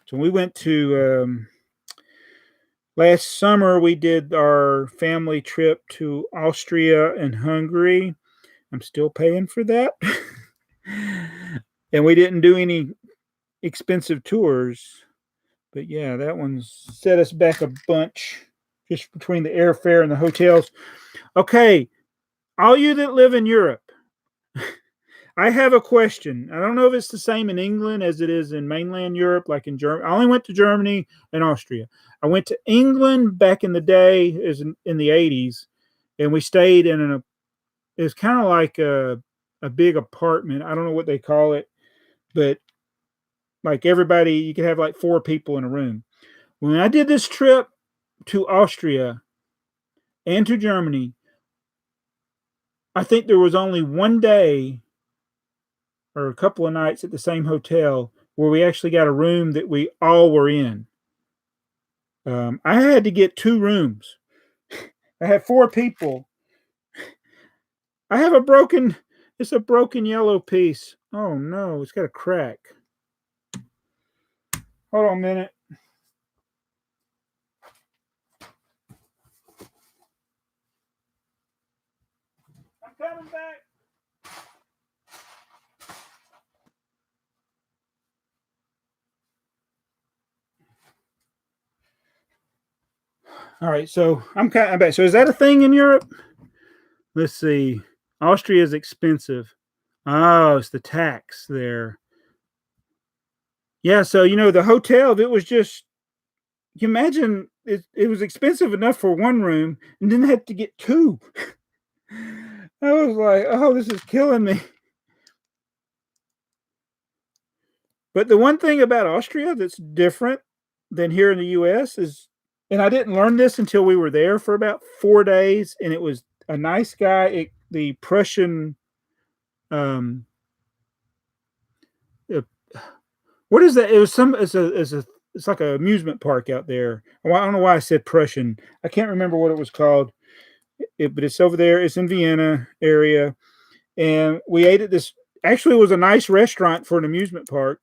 So we went to last summer. We did our family trip to Austria and Hungary. I'm still paying for that. And we didn't do any expensive tours. But yeah, that one's set us back a bunch just between the airfare and the hotels. Okay, all you that live in Europe, I have a question. I don't know if it's the same in England as it is in mainland Europe, like in Germany. I only went to Germany and Austria. I went to England back in the day, in the 80s, and we stayed in it's kind of like a big apartment. I don't know what they call it, but like everybody, you could have like 4 people in a room. When I did this trip to Austria and to Germany, I think there was only one day or a couple of nights at the same hotel where we actually got a room that we all were in. I had to get 2 rooms. I had 4 people. I have it's a broken yellow piece. Oh no, it's got a crack. Hold on a minute. I'm coming back. All right, so I'm back. So is that a thing in Europe? Let's see. Austria is expensive. Oh, it's the tax there. Yeah, so the hotel, if it was just, you imagine it was expensive enough for 1 room and then had to get 2. I was like, oh, this is killing me. But the one thing about Austria that's different than here in the US is, and I didn't learn this until we were there for about 4 days, and it was a nice guy, the Prussian, um, what is that? It was it's like an amusement park out there. I don't know why I said Prussian. I can't remember what it was called, but it's over there. It's in Vienna area, and we ate at this. Actually, it was a nice restaurant for an amusement park,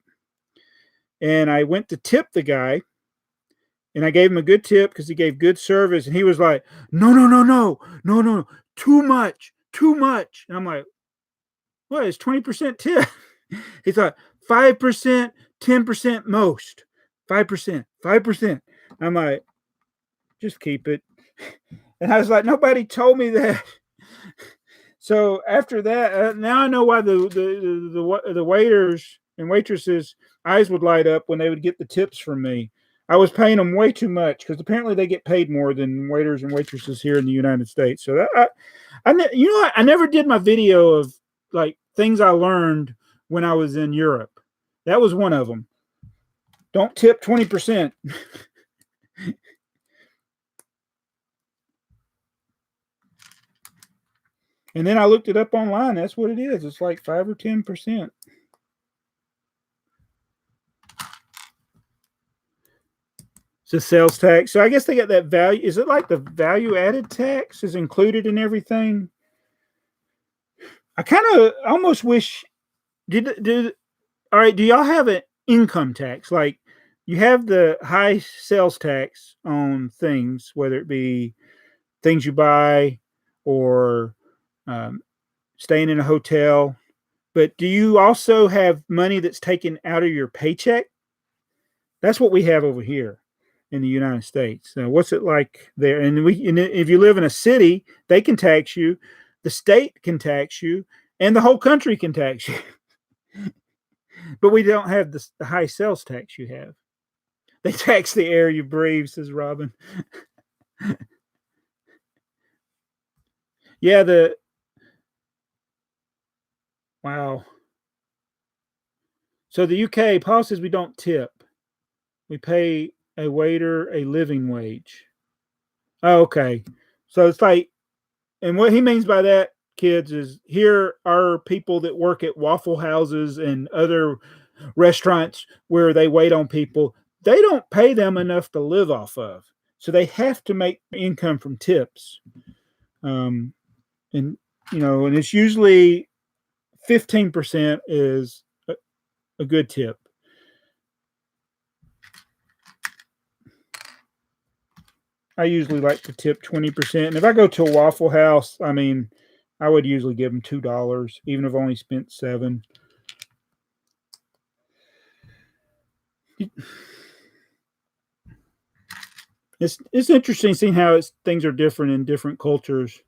and I went to tip the guy, And I gave him a good tip because he gave good service. And he was like, no, no, no, no, no, no, too much, too much. And I'm like, what? It's 20% tip. He thought 5%, 10% most. 5%, 5%. I'm like, just keep it. And I was like, nobody told me that. So after that, now I know why the waiters and waitresses' eyes would light up when they would get the tips from me. I was paying them way too much because apparently they get paid more than waiters and waitresses here in the United States. So you know what? I never did my video of like things I learned when I was in Europe. That was one of them. Don't tip 20%. And then I looked it up online. That's what it is. It's like 5 or 10%. It's a sales tax. So I guess they got that value. Is it like the value added tax is included in everything? I kind of almost wish did all right, do y'all have an income tax? Like you have the high sales tax on things, whether it be things you buy or um, staying in a hotel. But do you also have money that's taken out of your paycheck? That's what we have over here in the United States. What's it like there? And if you live in a city, they can tax you, the state can tax you, and the whole country can tax you. But we don't have the high sales tax you have. They tax the air you breathe, says Robin. Yeah, wow. So the UK policy says we don't tip. We pay a waiter a living wage. Oh, okay. So it's like, and what he means by that, kids, is here are people that work at Waffle Houses and other restaurants where they wait on people. They don't pay them enough to live off of. So they have to make income from tips. And, and it's usually 15% is a good tip. I usually like to tip 20%. And if I go to a Waffle House, I mean, I would usually give them $2, even if I've only spent $7. It's interesting seeing how things are different in different cultures.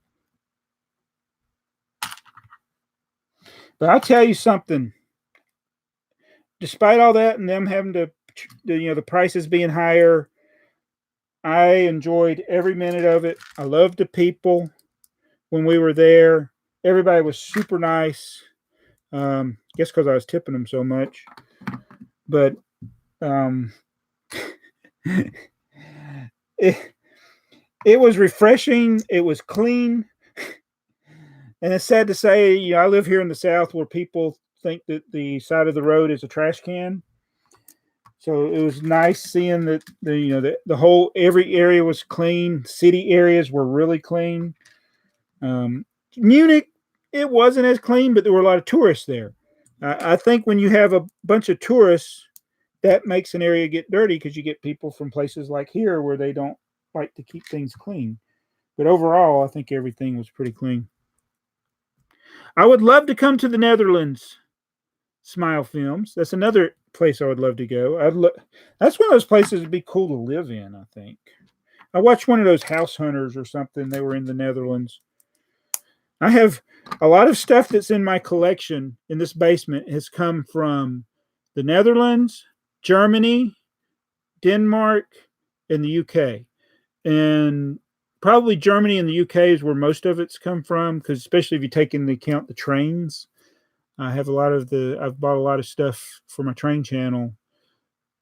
But I'll tell you something. Despite all that and them having to, the prices being higher, I enjoyed every minute of it. I loved the people when we were there. Everybody was super nice. Guess because I was tipping them so much. But it was refreshing. It was clean. And it's sad to say, I live here in the South where people think that the side of the road is a trash can. So it was nice seeing that the whole every area was clean. City areas were really clean. Munich, it wasn't as clean, but there were a lot of tourists there. I think when you have a bunch of tourists, that makes an area get dirty because you get people from places like here where they don't like to keep things clean. But overall, I think everything was pretty clean. I would love to come to the Netherlands. Smile Films. That's another place I would love to go. That's one of those places that'd be cool to live in, I think. I watched one of those House Hunters or something. They were in the Netherlands. I have a lot of stuff that's in my collection in this basement has come from the Netherlands, Germany, Denmark, and the UK. And probably Germany and the UK is where most of it's come from, because especially if you take into account the trains. I've bought a lot of stuff for my train channel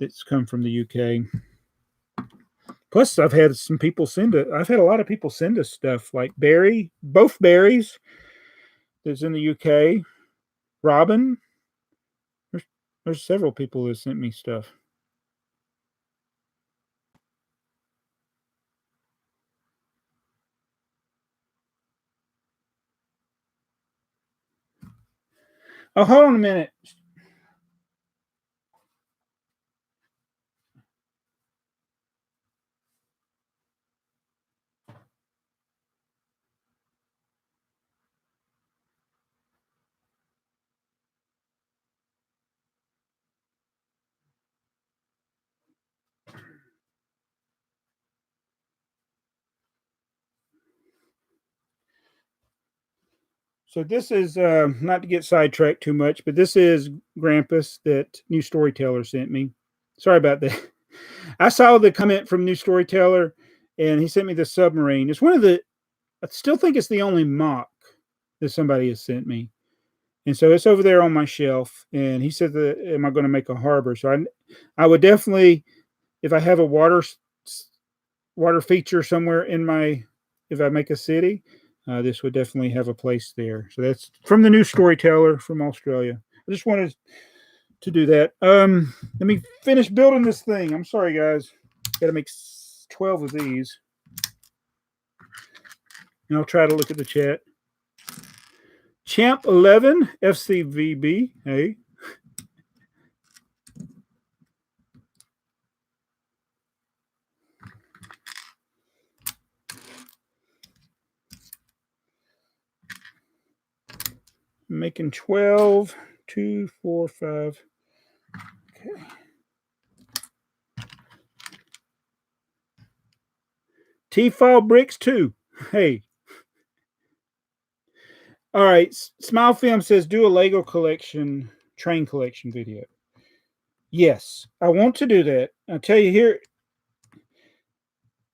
that's come from the UK. Plus, I've had a lot of people send us stuff like both Barry's that's in the UK. Robin, there's several people that sent me stuff. Oh, hold on a minute. So this is, not to get sidetracked too much, but this is Grampus that New Storyteller sent me. Sorry about that. I saw the comment from New Storyteller, and he sent me the submarine. It's one of the, I still think it's the only mock that somebody has sent me. And so it's over there on my shelf. And he said, am I going to make a harbor? So I would definitely, if I have a water feature somewhere in my, if I make a city, this would definitely have a place there. So that's from the New Storyteller from Australia. I just wanted to do that. Let me finish building this thing. I'm sorry, guys. Got to make 12 of these. And I'll try to look at the chat. Champ 11 FCVB. Hey. Making 12, 2, 4, 5. Okay. T-File Bricks 2. Hey. All right. Smile Film says, do a Lego collection, train collection video. Yes, I want to do that. I'll tell you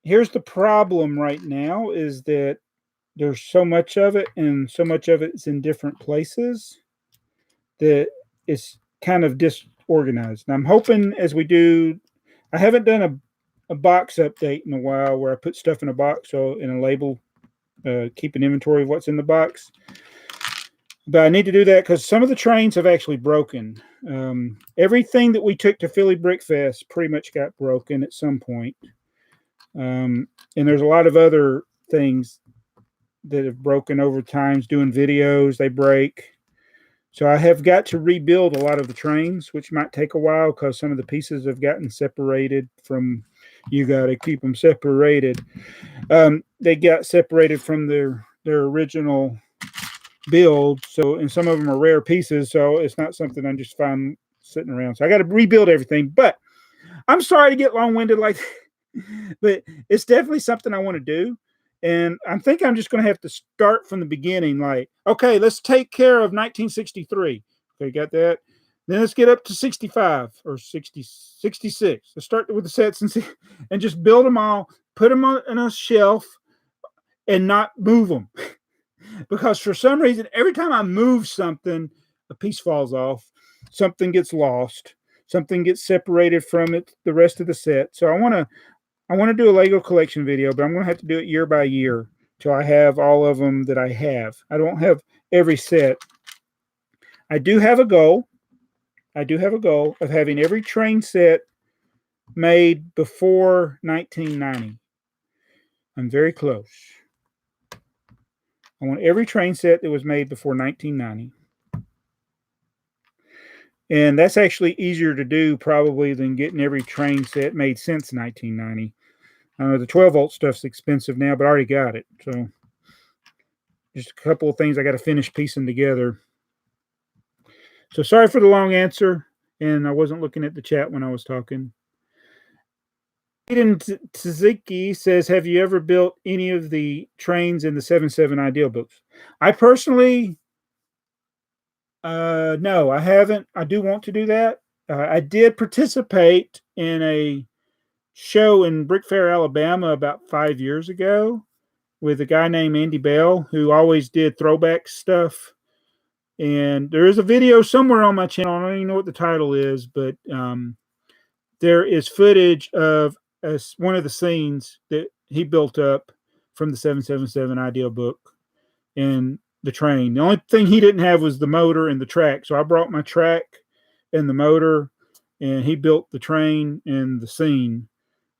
here's the problem right now is that there's so much of it, and so much of it's in different places that it's kind of disorganized. And I'm hoping as we do, I haven't done a box update in a while where I put stuff in a box, so in a label, keep an inventory of what's in the box. But I need to do that because some of the trains have actually broken. Everything that we took to Philly Brick Fest pretty much got broken at some point. And there's a lot of other things that have broken over times. Doing videos, they break. So I have got to rebuild a lot of the trains, which might take a while because some of the pieces have gotten separated from, you got to keep them separated. They got separated from their original build. So, and some of them are rare pieces. So it's not something I just find sitting around. So I got to rebuild everything. But I'm sorry to get long-winded like that, but it's definitely something I want to do. And I think I'm just going to have to start from the beginning. Like, okay, let's take care of 1963. Okay, got that? Then let's get up to 65 or 60, 66. Let's start with the sets and just build them all, put them on a shelf, and not move them. Because for some reason, every time I move something, a piece falls off, something gets lost, something gets separated from it, the rest of the set. So I want to do a Lego collection video, but I'm going to have to do it year by year till I have all of them that I have. I don't have every set. I do have a goal. I do have a goal of having every train set made before 1990. I'm very close. I want every train set that was made before 1990. And that's actually easier to do probably than getting every train set made since 1990. The 12-volt stuff's expensive now, but I already got it. So just a couple of things I got to finish piecing together. So sorry for the long answer, and I wasn't looking at the chat when I was talking. Aiden Tzatziki says, have you ever built any of the trains in the 7.7 Ideal books? I personally, no, I haven't. I do want to do that. I did participate in a show in Brick Fair, Alabama about 5 years ago with a guy named Andy Bell who always did throwback stuff. And there is a video somewhere on my channel. I don't even know what the title is, but there is footage of one of the scenes that he built up from the 777 Ideal book and the train. The only thing he didn't have was the motor and the track. So I brought my track and the motor, and he built the train and the scene.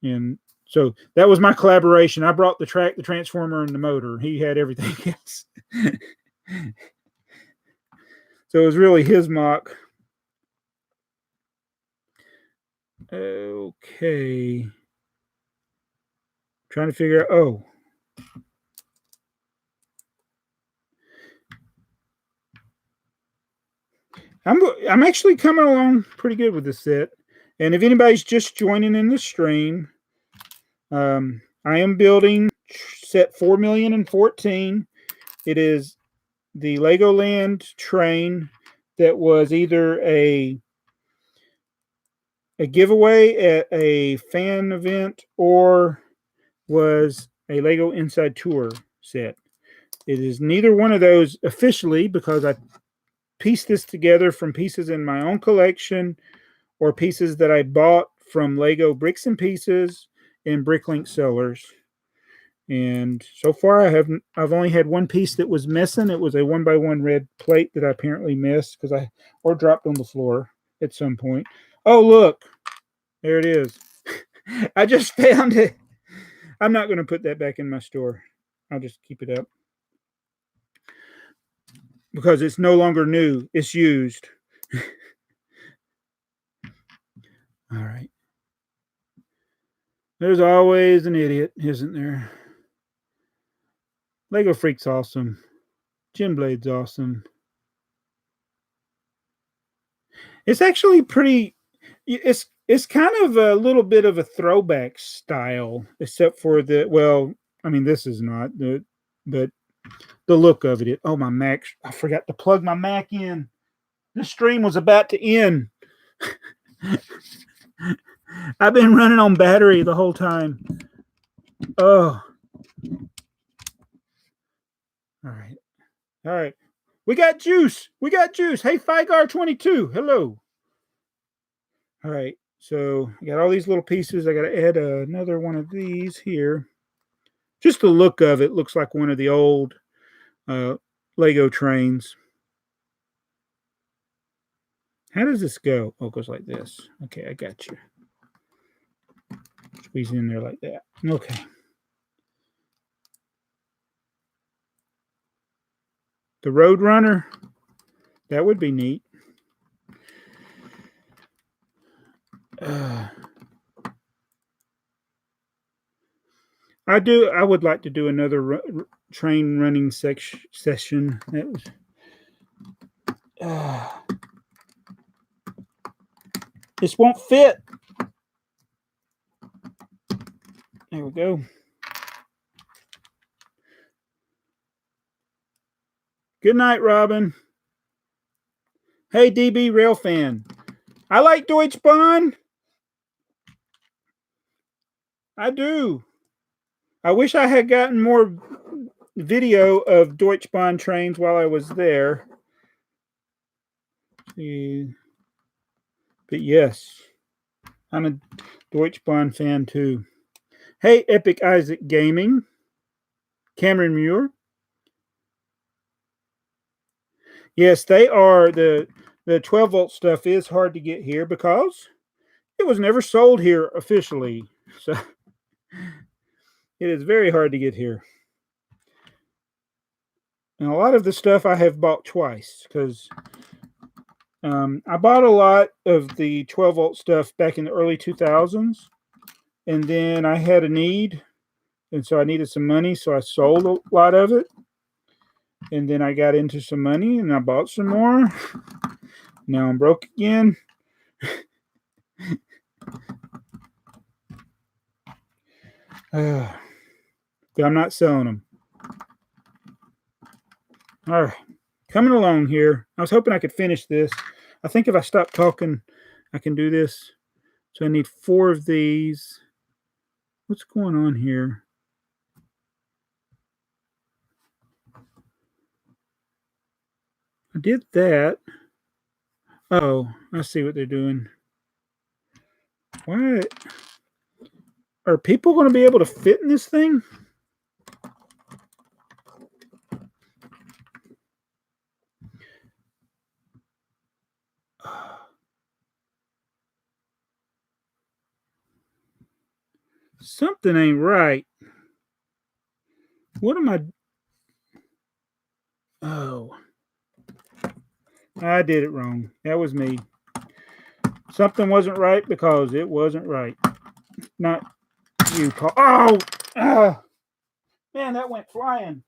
And so that was my collaboration. I brought the track, the transformer, and the motor. He had everything else. So it was really his mock. Okay. Trying to figure out, oh. I'm actually coming along pretty good with this set. And if anybody's just joining in the stream, I am building set 4,014. It is the Legoland train that was either a giveaway at a fan event or was a Lego Inside Tour set. It is neither one of those officially because I pieced this together from pieces in my own collection or pieces that I bought from Lego Bricks and Pieces and Bricklink sellers. And so far I've only had one piece that was missing. It was a 1x1 red plate that I apparently missed or dropped on the floor at some point. Oh, look. There it is. I just found it. I'm not going to put that back in my store. I'll just keep it up. Because it's no longer new. It's used. All right. There's always an idiot, isn't there? Lego Freak's awesome. Jim Blade's awesome. It's actually pretty... It's kind of a little bit of a throwback style, except for this is not, but the look of it. Oh, my Mac. I forgot to plug my Mac in. The stream was about to end. I've been running on battery the whole time. Oh. All right. We got juice. Hey, Figar22. Hello. All right. So I got all these little pieces. I got to add another one of these here. Just the look of it looks like one of the old Lego trains. How does this go? Oh, it goes like this. Okay, I got you. Squeeze it in there like that. Okay. The Roadrunner. That would be neat. I would like to do another train running session. That was. This won't fit. There we go. Good night, Robin. Hey, DB Railfan. I like Deutsche Bahn. I do. I wish I had gotten more video of Deutsche Bahn trains while I was there. But yes, I'm a Deutsche Bahn fan too. Hey, Epic Isaac Gaming. Cameron Muir. Yes, they are. The 12-volt stuff is hard to get here because it was never sold here officially. So it is very hard to get here. And a lot of the stuff I have bought twice because I bought a lot of the 12-volt stuff back in the early 2000s. And then I had a need. And so I needed some money. So I sold a lot of it. And then I got into some money and I bought some more. Now I'm broke again. But I'm not selling them. All right. Coming along here. I was hoping I could finish this. I think if I stop talking, I can do this. So I need 4 of these. What's going on here? I did that. Oh, I see what they're doing. Why are people going to be able to fit in this thing? Something ain't right. What am I? Oh, I did it wrong. That was me. Something wasn't right because it wasn't right. Not you, Paul. Oh! Man, that went flying.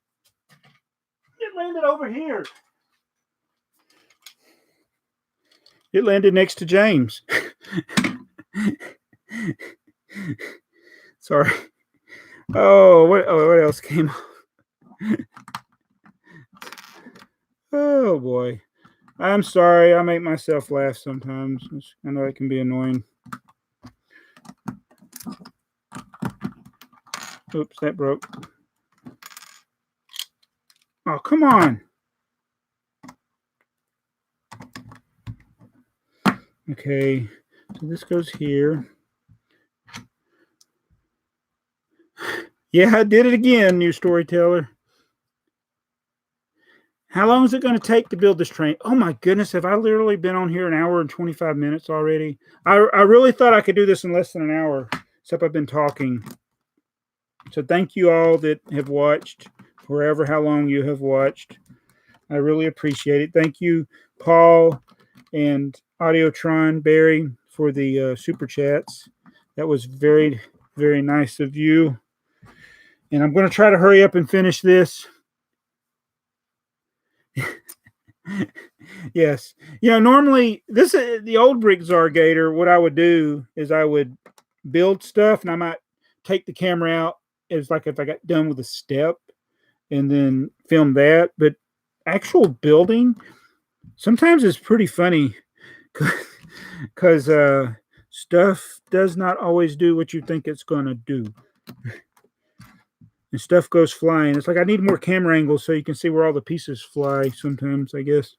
It landed over here. It landed next to James. Sorry. Oh, what else came? Oh boy. I'm sorry. I make myself laugh sometimes. I know it can be annoying. Oops, that broke. Oh, come on. Okay, so this goes here. Yeah, I did it again, new storyteller. How long is it going to take to build this train? Oh my goodness, have I literally been on here an hour and 25 minutes already? I really thought I could do this in less than an hour, except I've been talking. So thank you all that have watched, wherever how long you have watched. I really appreciate it. Thank you, Paul and Audiotron Barry, for the super chats. That was very, very nice of you. And I'm going to try to hurry up and finish this. Yes. You know, normally this the old BrickTsar Gator, what I would do is I would build stuff and I might take the camera out. It's like if I got done with a step and then film that. But actual building sometimes is pretty funny because stuff does not always do what you think it's going to do. And stuff goes flying. It's like I need more camera angles so you can see where all the pieces fly sometimes, I guess.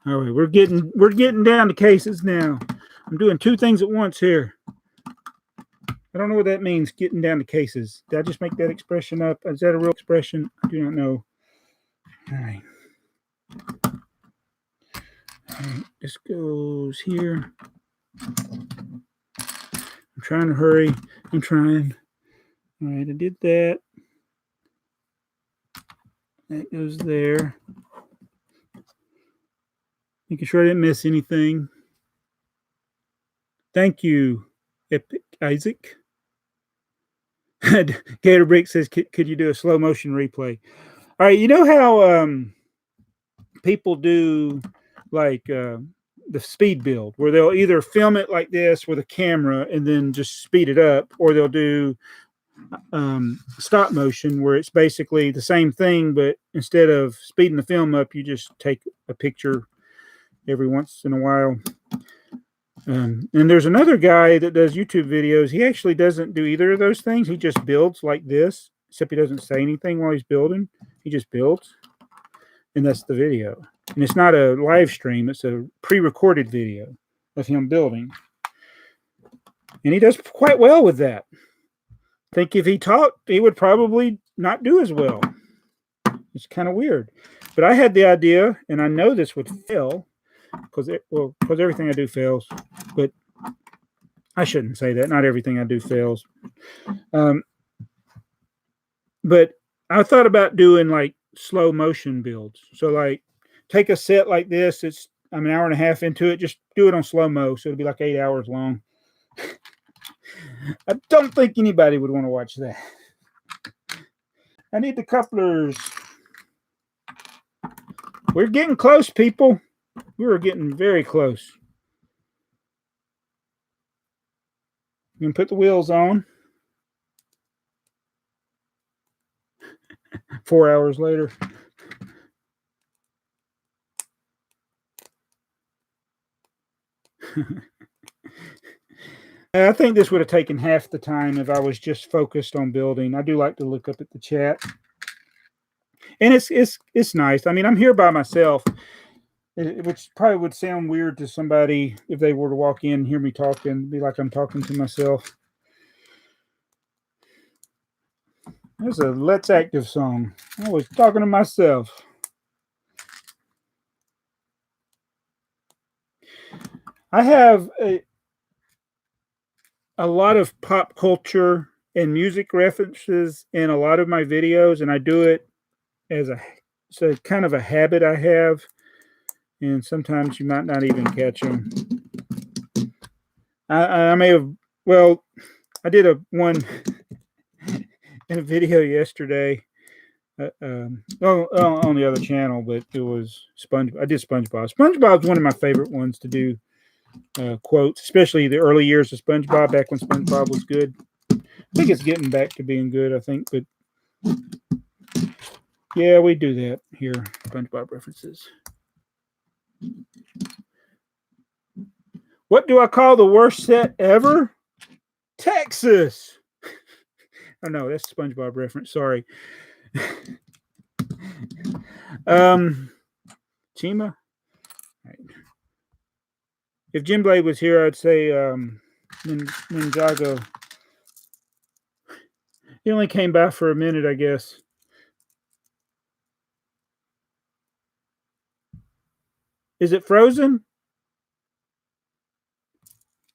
All right, we're getting down to cases now. I'm doing two things at once here. I don't know what that means, getting down to cases. Did I just make that expression up? Is that a real expression? I do not know. All right. All right, this goes here. I'm trying to hurry. I'm trying. All right, I did that. That goes there. Making sure I didn't miss anything. Thank you, Epic Isaac. Gator Brick says, could you do a slow motion replay? All right, you know how people do like the speed build, where they'll either film it like this with a camera and then just speed it up, or they'll do stop motion, where it's basically the same thing, but instead of speeding the film up, you just take a picture every once in a while. And there's another guy that does YouTube videos. He actually doesn't do either of those things. He just builds like this, except he doesn't say anything while he's building. He just builds, and that's the video. And it's not a live stream. It's a pre-recorded video of him building. And he does quite well with that. I think if he talked, he would probably not do as well. It's kind of weird. But I had the idea, and I know this would fail, because everything I do fails. But I shouldn't say that. Not everything I do fails. But I thought about doing like slow motion builds. So like take a set like this. I'm an hour and a half into it. Just do it on slow mo. So it'll be like 8 hours long. I don't think anybody would want to watch that. I need the couplers. We're getting close, people. We are getting very close. I'm going to put the wheels on. 4 hours later. I think this would have taken half the time if I was just focused on building. I do like to look up at the chat. And it's nice. I mean, I'm here by myself, which probably would sound weird to somebody if they were to walk in and hear me talking, be like I'm talking to myself. There's a Let's Active song. I was talking to myself. I have a lot of pop culture and music references in a lot of my videos, and I do it as a kind of a habit I have, and sometimes you might not even catch them. I may have, well, I did one in a video yesterday on the other channel, but it was I did SpongeBob. SpongeBob's one of my favorite ones to do quotes, especially the early years of SpongeBob, back when SpongeBob was good. I think it's getting back to being good, I think, but Yeah, we do that here. SpongeBob references. What do I call the worst set ever? Texas. Oh no, that's SpongeBob reference. Sorry. Chima. Right. If Jim Blade was here, I'd say Ninjago. He only came by for a minute, I guess. Is it frozen?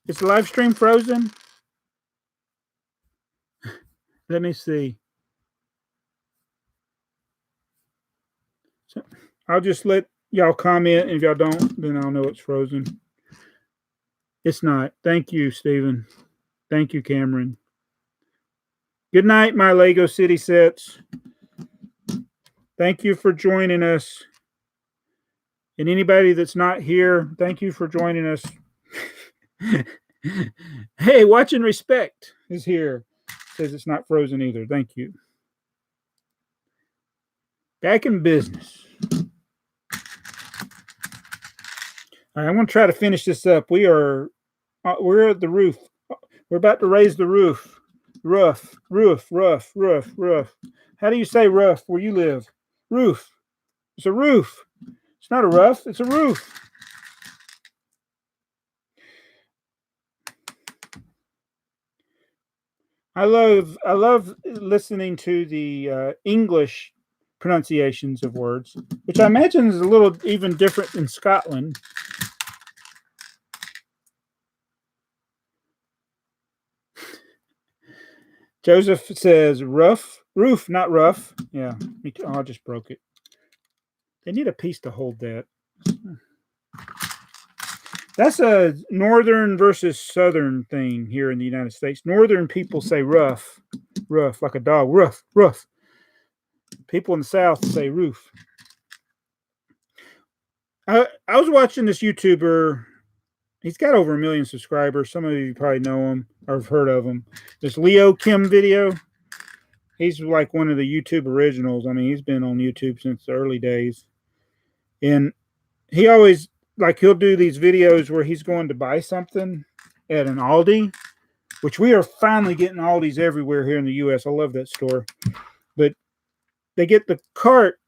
Is the live stream frozen? Let me see. So I'll just let y'all comment, and if y'all don't, then I'll know it's frozen. It's not. Thank you, Stephen. Thank you, Cameron. Good night, my Lego City sets. Thank you for joining us. And anybody that's not here, thank you for joining us. Hey, Watch and Respect is here. Says it's not frozen either. Thank you. Back in business. All right, I'm going to try to finish this up. We're at the roof. We're about to raise the roof. Roof. How do you say roof where you live? Roof. It's a roof. It's not a roof. It's a roof. I love listening to the English pronunciations of words, which I imagine is a little even different in Scotland. Joseph says roof, not rough. Yeah, me too. Oh, I just broke it. They need a piece to hold that. That's a northern versus southern thing here in the United States. Northern people say rough, like a dog. Rough. People in the South say roof. I was watching this YouTuber. He's got over 1 million subscribers. Some of you probably know him or have heard of him. This Leo Kim video. He's like one of the YouTube originals. I mean, he's been on YouTube since the early days. And he always, like, he'll do these videos where he's going to buy something at an Aldi, which we are finally getting Aldis everywhere here in the U.S. I love that store. But they get the cart.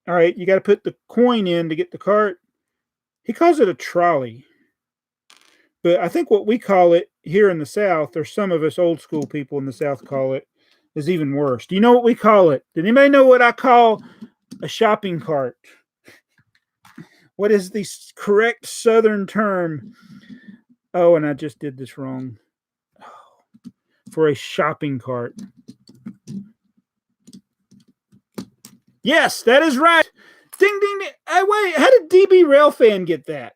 All right, you got to put the coin in to get the cart. He calls it a trolley. But I think what we call it here in the South, or some of us old school people in the South call it, is even worse. Do you know what we call it? Did anybody know what I call a shopping cart? What is the correct Southern term? Oh, and I just did this wrong. For a shopping cart. Yes, that is right. Ding, ding, ding. Wait, how did DB Railfan get that?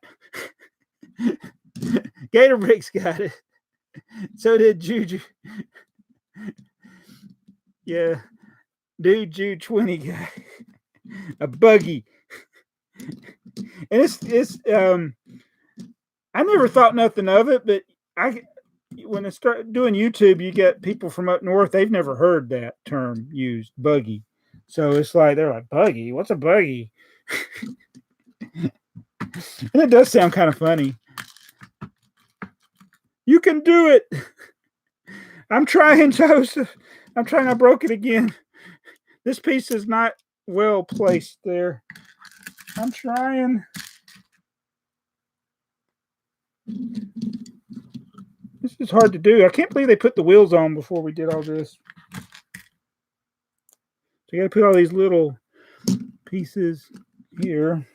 Gator Bricks got it. So did Juju. Yeah. Dude, Jude 20 guy. A buggy. And it's I never thought nothing of it, but when I start doing YouTube, you get people from up north, they've never heard that term used, buggy. So it's like they're like, buggy? What's a buggy? And it does sound kind of funny. You can do it. I'm trying, Joseph. I'm trying. I broke it again. This piece is not well placed there. I'm trying. This is hard to do. I can't believe they put the wheels on before we did all this. So you got to put all these little pieces here.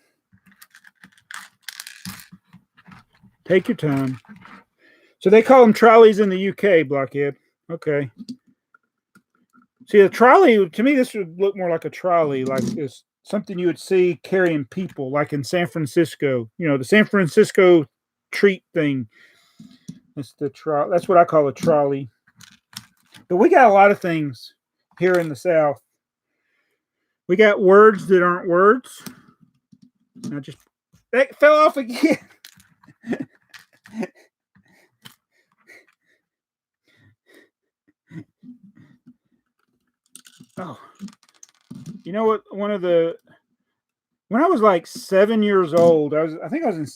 Take your time. So they call them trolleys in the UK, Blockhead. Okay. See, a trolley, to me, this would look more like a trolley, like it's something you would see carrying people, like in San Francisco. You know, the San Francisco treat thing. That's that's what I call a trolley. But we got a lot of things here in the South. We got words that aren't words. That fell off again. Oh. You know what? When I was like 7 years old, I think I was in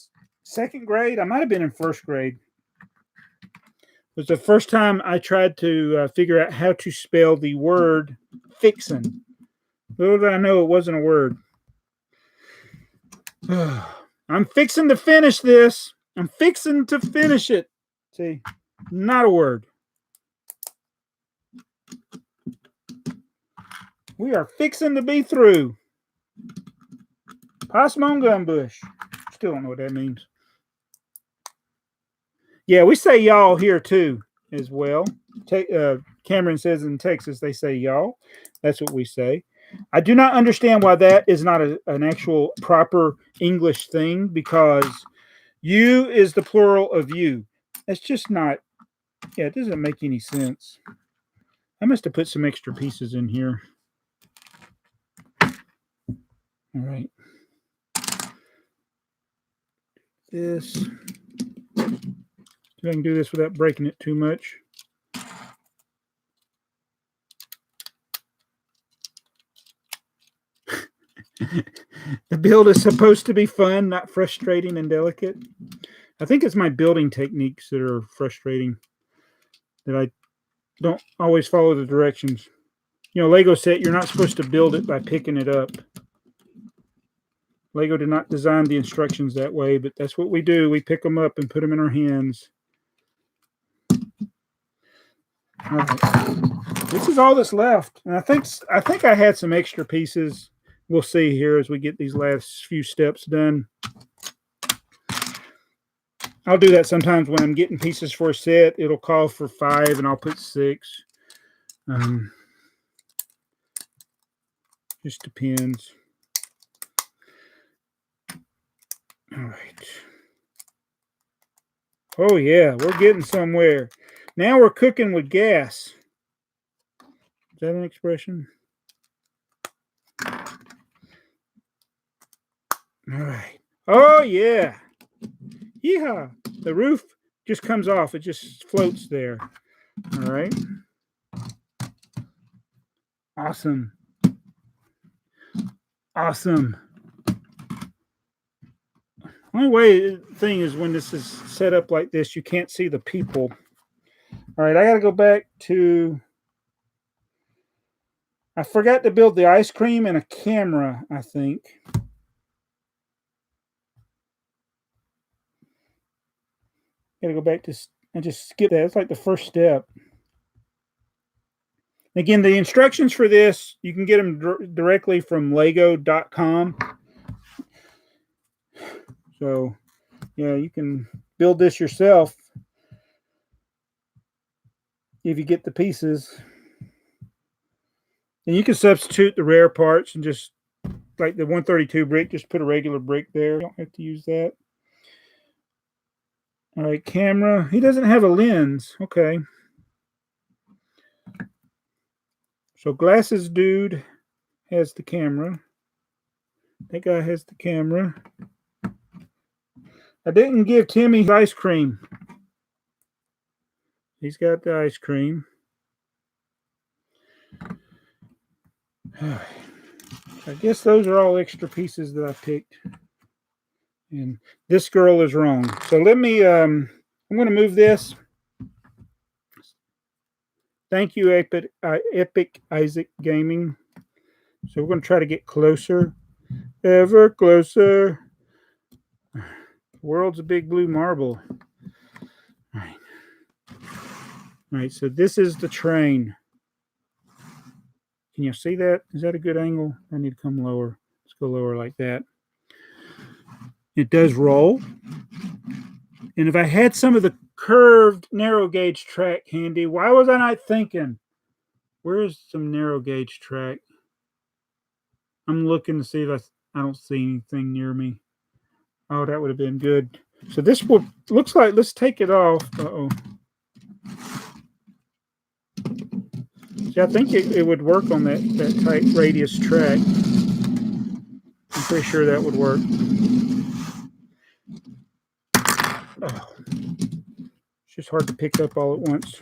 second grade. I might have been in first grade. It was the first time I tried to figure out how to spell the word fixin'. Little did I know it wasn't a word. I'm fixing to finish this. I'm fixing to finish it. See, not a word. We are fixing to be through. Possum on Gunbush. Still don't know what that means. Yeah, we say y'all here too as well. Cameron says in Texas they say y'all. That's what we say. I do not understand why that is not an actual proper English thing, because you is the plural of you. That's just not, yeah, it doesn't make any sense. I must have put some extra pieces in here. All right. This. See if I can do this without breaking it too much. The build is supposed to be fun, not frustrating and delicate. I think it's my building techniques that are frustrating, that I don't always follow the directions. You know, Lego set, you're not supposed to build it by picking it up. Lego did not design the instructions that way, but that's what we do. We pick them up and put them in our hands. All right. This is all that's left. And I think I had some extra pieces. We'll see here as we get these last few steps done. I'll do that sometimes when I'm getting pieces for a set. It'll call for 5 and I'll put 6. Just depends. All right. Oh yeah, we're getting somewhere. Now we're cooking with gas. Is that an expression? All right. Oh yeah. Yeehaw. The roof just comes off. It just floats there. All right. Awesome. Awesome. Only thing is when this is set up like this, you can't see the people. All right, I got to go back to... I forgot to build the ice cream and a camera, I think. Got to go back to... I just skipped that. It's like the first step. Again, the instructions for this, you can get them directly from lego.com. So, yeah, you can build this yourself if you get the pieces. And you can substitute the rare parts and just, like the 132 brick, just put a regular brick there. You don't have to use that. All right, camera. He doesn't have a lens. Okay. So Glasses Dude has the camera. That guy has the camera. I didn't give Timmy ice cream. He's got the ice cream. I guess those are all extra pieces that I picked. And this girl is wrong. So let me, I'm going to move this. Thank you, Epic Isaac Gaming. So we're going to try to get closer. Ever closer. The world's a big blue marble. All right. All right, so this is the train. Can you see that? Is that a good angle? I need to come lower. Let's go lower like that. It does roll. And if I had some of the curved narrow gauge track handy, why was I not thinking? Where's some narrow gauge track? I'm looking to see if I don't see anything near me. Oh, that would have been good. So this looks like, let's take it off. Uh-oh. See, I think it would work on that tight radius track. I'm pretty sure that would work. Oh. It's just hard to pick up all at once.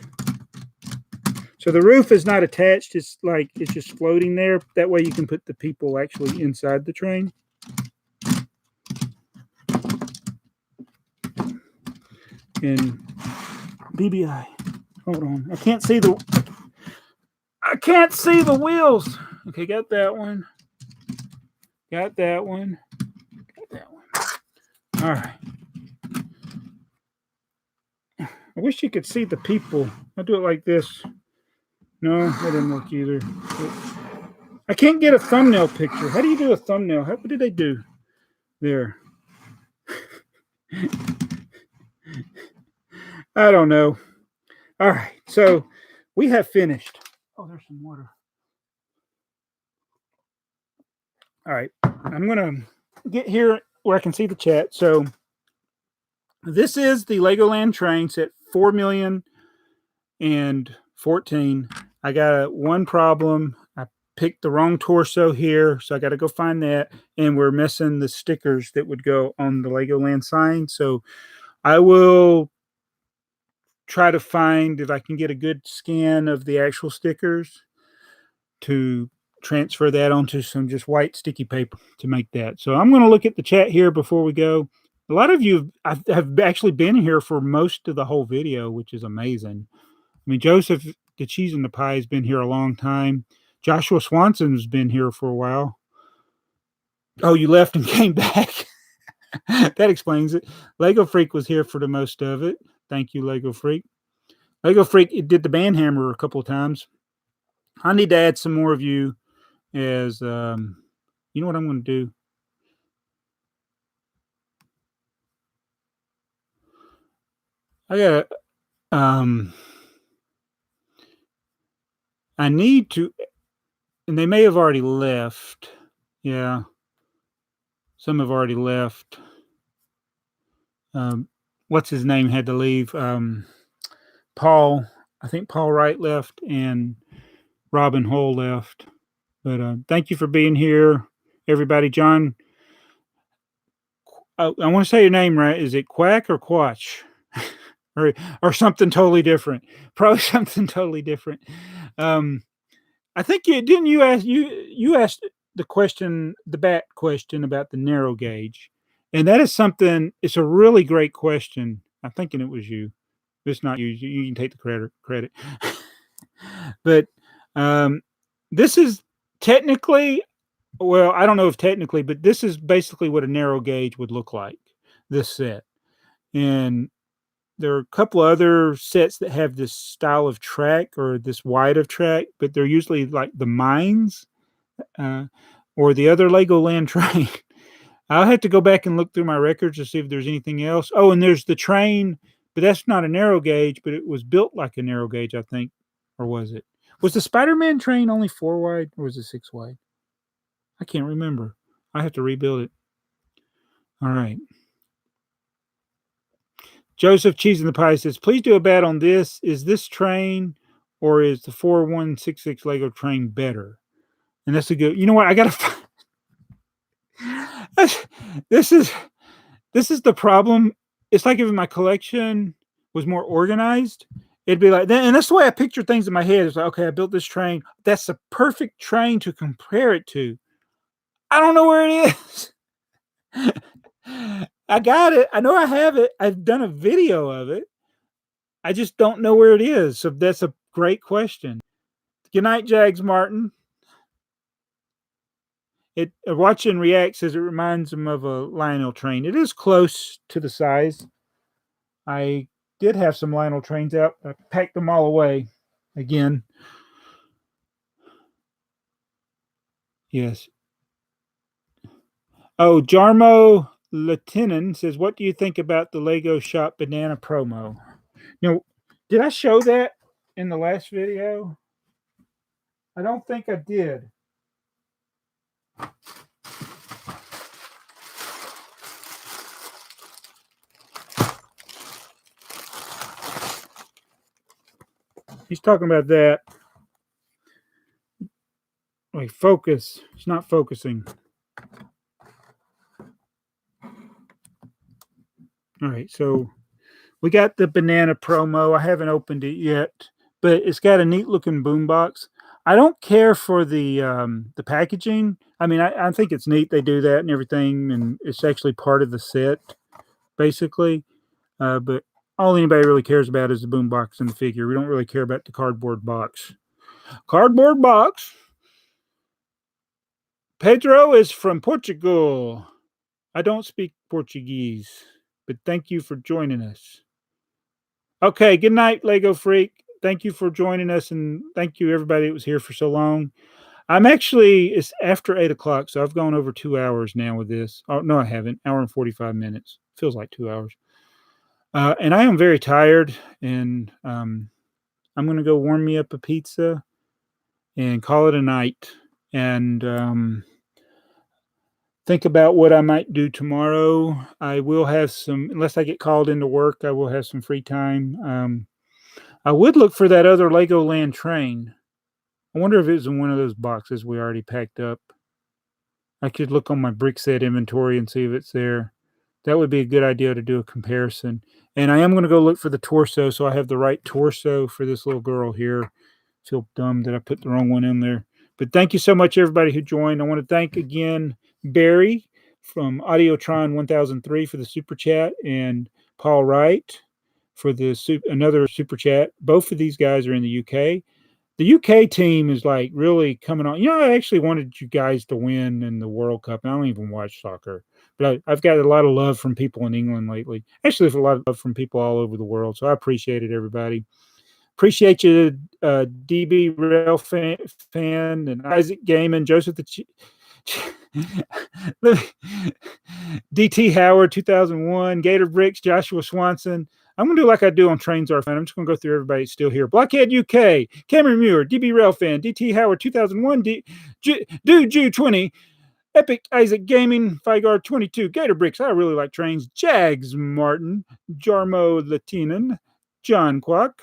So the roof is not attached. It's like it's just floating there. That way you can put the people actually inside the train. And BBI. Hold on. I can't see the wheels. Okay, got that one. Got that one. Got that one. All right. I wish you could see the people. I'll do it like this. No, that didn't work either. I can't get a thumbnail picture. How do you do a thumbnail? What did they do? There. I don't know. All right. So we have finished. Oh, there's some water. All right. I'm going to get here where I can see the chat. So this is the Legoland Train set 4,000,014. I got one problem. I picked the wrong torso here, so I got to go find that. And we're missing the stickers that would go on the Legoland sign. So I will try to find if I can get a good scan of the actual stickers to transfer that onto some just white sticky paper to make that. So I'm going to look at the chat here before we go. A lot of you have actually been here for most of the whole video, which is amazing. I mean, Joseph, the cheese and the pie, has been here a long time. Joshua Swanson has been here for a while. Oh, you left and came back. That explains it. Lego Freak was here for the most of it. Thank you, Lego Freak. Lego Freak, it did the band hammer a couple of times. I need to add some more of you as, you know what I'm going to do? I got I need to, and they may have already left. Yeah. Some have already left. What's his name had to leave? Paul, I think Paul Wright left and Robin Hull left. But thank you for being here, everybody. John, I want to say your name right. Is it Quack or Quatch? or something totally different? Probably something totally different. I think you asked the question, the bat question about the narrow gauge, and that is something. It's a really great question. I'm thinking it was you. If it's not you. You can take the credit. But this is technically, well, I don't know if technically, but this is basically what a narrow gauge would look like. This set, and there are a couple other sets that have this style of track or this wide of track, but they're usually like the Mines or the other Legoland Train. I'll have to go back and look through my records to see if there's anything else. Oh, and there's the train, but that's not a narrow gauge, but it was built like a narrow gauge, I think. Or was it? Was the Spider-Man train only 4 wide or was it 6 wide? I can't remember. I have to rebuild it. All right. Joseph Cheese and the Pie says, please do a bet on this. Is this train or is the 4166 Lego train better? And that's a good, you know what? I got to, this is the problem. It's like if my collection was more organized, it'd be like that. And that's the way I picture things in my head. It's like, okay, I built this train. That's the perfect train to compare it to. I don't know where it is. I got it. I know I have it. I've done a video of it. I just don't know where it is. So that's a great question. Good night, Jags Martin. Watch and React says it reminds him of a Lionel train. It is close to the size. I did have some Lionel trains out. I packed them all away again. Yes. Oh, Jarmo Latinen says, what do you think about the Lego Shop Banana promo? You know, did I show that in the last video? I don't think I did. He's talking about that. Wait, focus. It's not focusing. All right, so we got the banana promo. I haven't opened it yet, but it's got a neat looking boombox. I don't care for the packaging. I mean, I think it's neat they do that and everything, and it's actually part of the set, basically. But all anybody really cares about is the boombox and the figure. We don't really care about the cardboard box. Cardboard box. Pedro is from Portugal. I don't speak Portuguese, but thank you for joining us. Okay, good night, Lego Freak. Thank you for joining us, and thank you everybody that was here for so long. It's after 8 o'clock, so I've gone over 2 hours now with this. Oh, no, I haven't. Hour and 45 minutes. Feels like 2 hours. And I am very tired, and I'm going to go warm me up a pizza and call it a night. And think about what I might do tomorrow. I will have some, unless I get called into work, I will have some free time. I would look for that other Legoland train. I wonder if it's in one of those boxes we already packed up. I could look on my brick set inventory and see if it's there. That would be a good idea to do a comparison. And I am going to go look for the torso so I have the right torso for this little girl here. Feel dumb that I put the wrong one in there. But thank you so much, everybody who joined. I want to thank again Barry from Audiotron 1003 for the super chat, and Paul Wright for the another super chat. Both of these guys are in the UK. The UK team is like really coming on. You know, I actually wanted you guys to win in the World Cup. And I don't even watch soccer, but I've got a lot of love from people in England lately. Actually, a lot of love from people all over the world. So I appreciate it, everybody. Appreciate you, DB Rail fan and Isaac Gaiman, Joseph DT Howard, 2001, Gator Bricks, Joshua Swanson. I'm going to do like I do on Trains Are Fun. I'm just going to go through everybody that's still here. Blockhead UK, Cameron Muir, DB Rail fan, DT Howard, 2001, Dude Jew 20, Epic Isaac Gaming, Figar 22, Gator Bricks. I really like trains. Jags Martin, Jarmo Latinan, John Quack.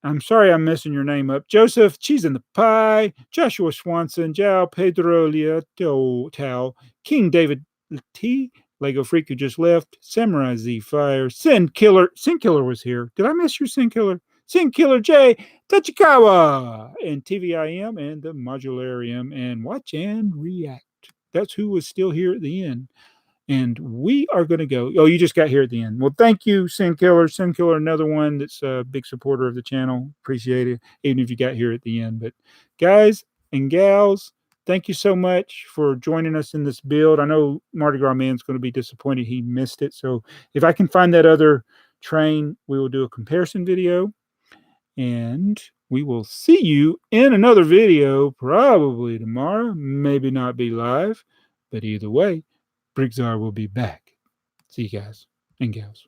I'm sorry I'm messing your name up. Joseph, Cheese in the Pie, Joshua Swanson, Jao Pedro Lieto Tao, King David T, Lego Freak who just left, Samurai Z Fire, Sin Killer was here. Did I miss your Sin Killer? Sin Killer J, Tachikawa, and TVIM, and the Modularium, and Watch and React. That's who was still here at the end. And we are going to go. Oh, you just got here at the end. Well, thank you, Sin Killer. Sin Killer, another one that's a big supporter of the channel. Appreciate it, even if you got here at the end. But guys and gals, thank you so much for joining us in this build. I know Mardi Gras Man's going to be disappointed he missed it. So if I can find that other train, we will do a comparison video. And we will see you in another video, probably tomorrow. Maybe not be live, but either way, BrickTsar will be back. See you guys and gals.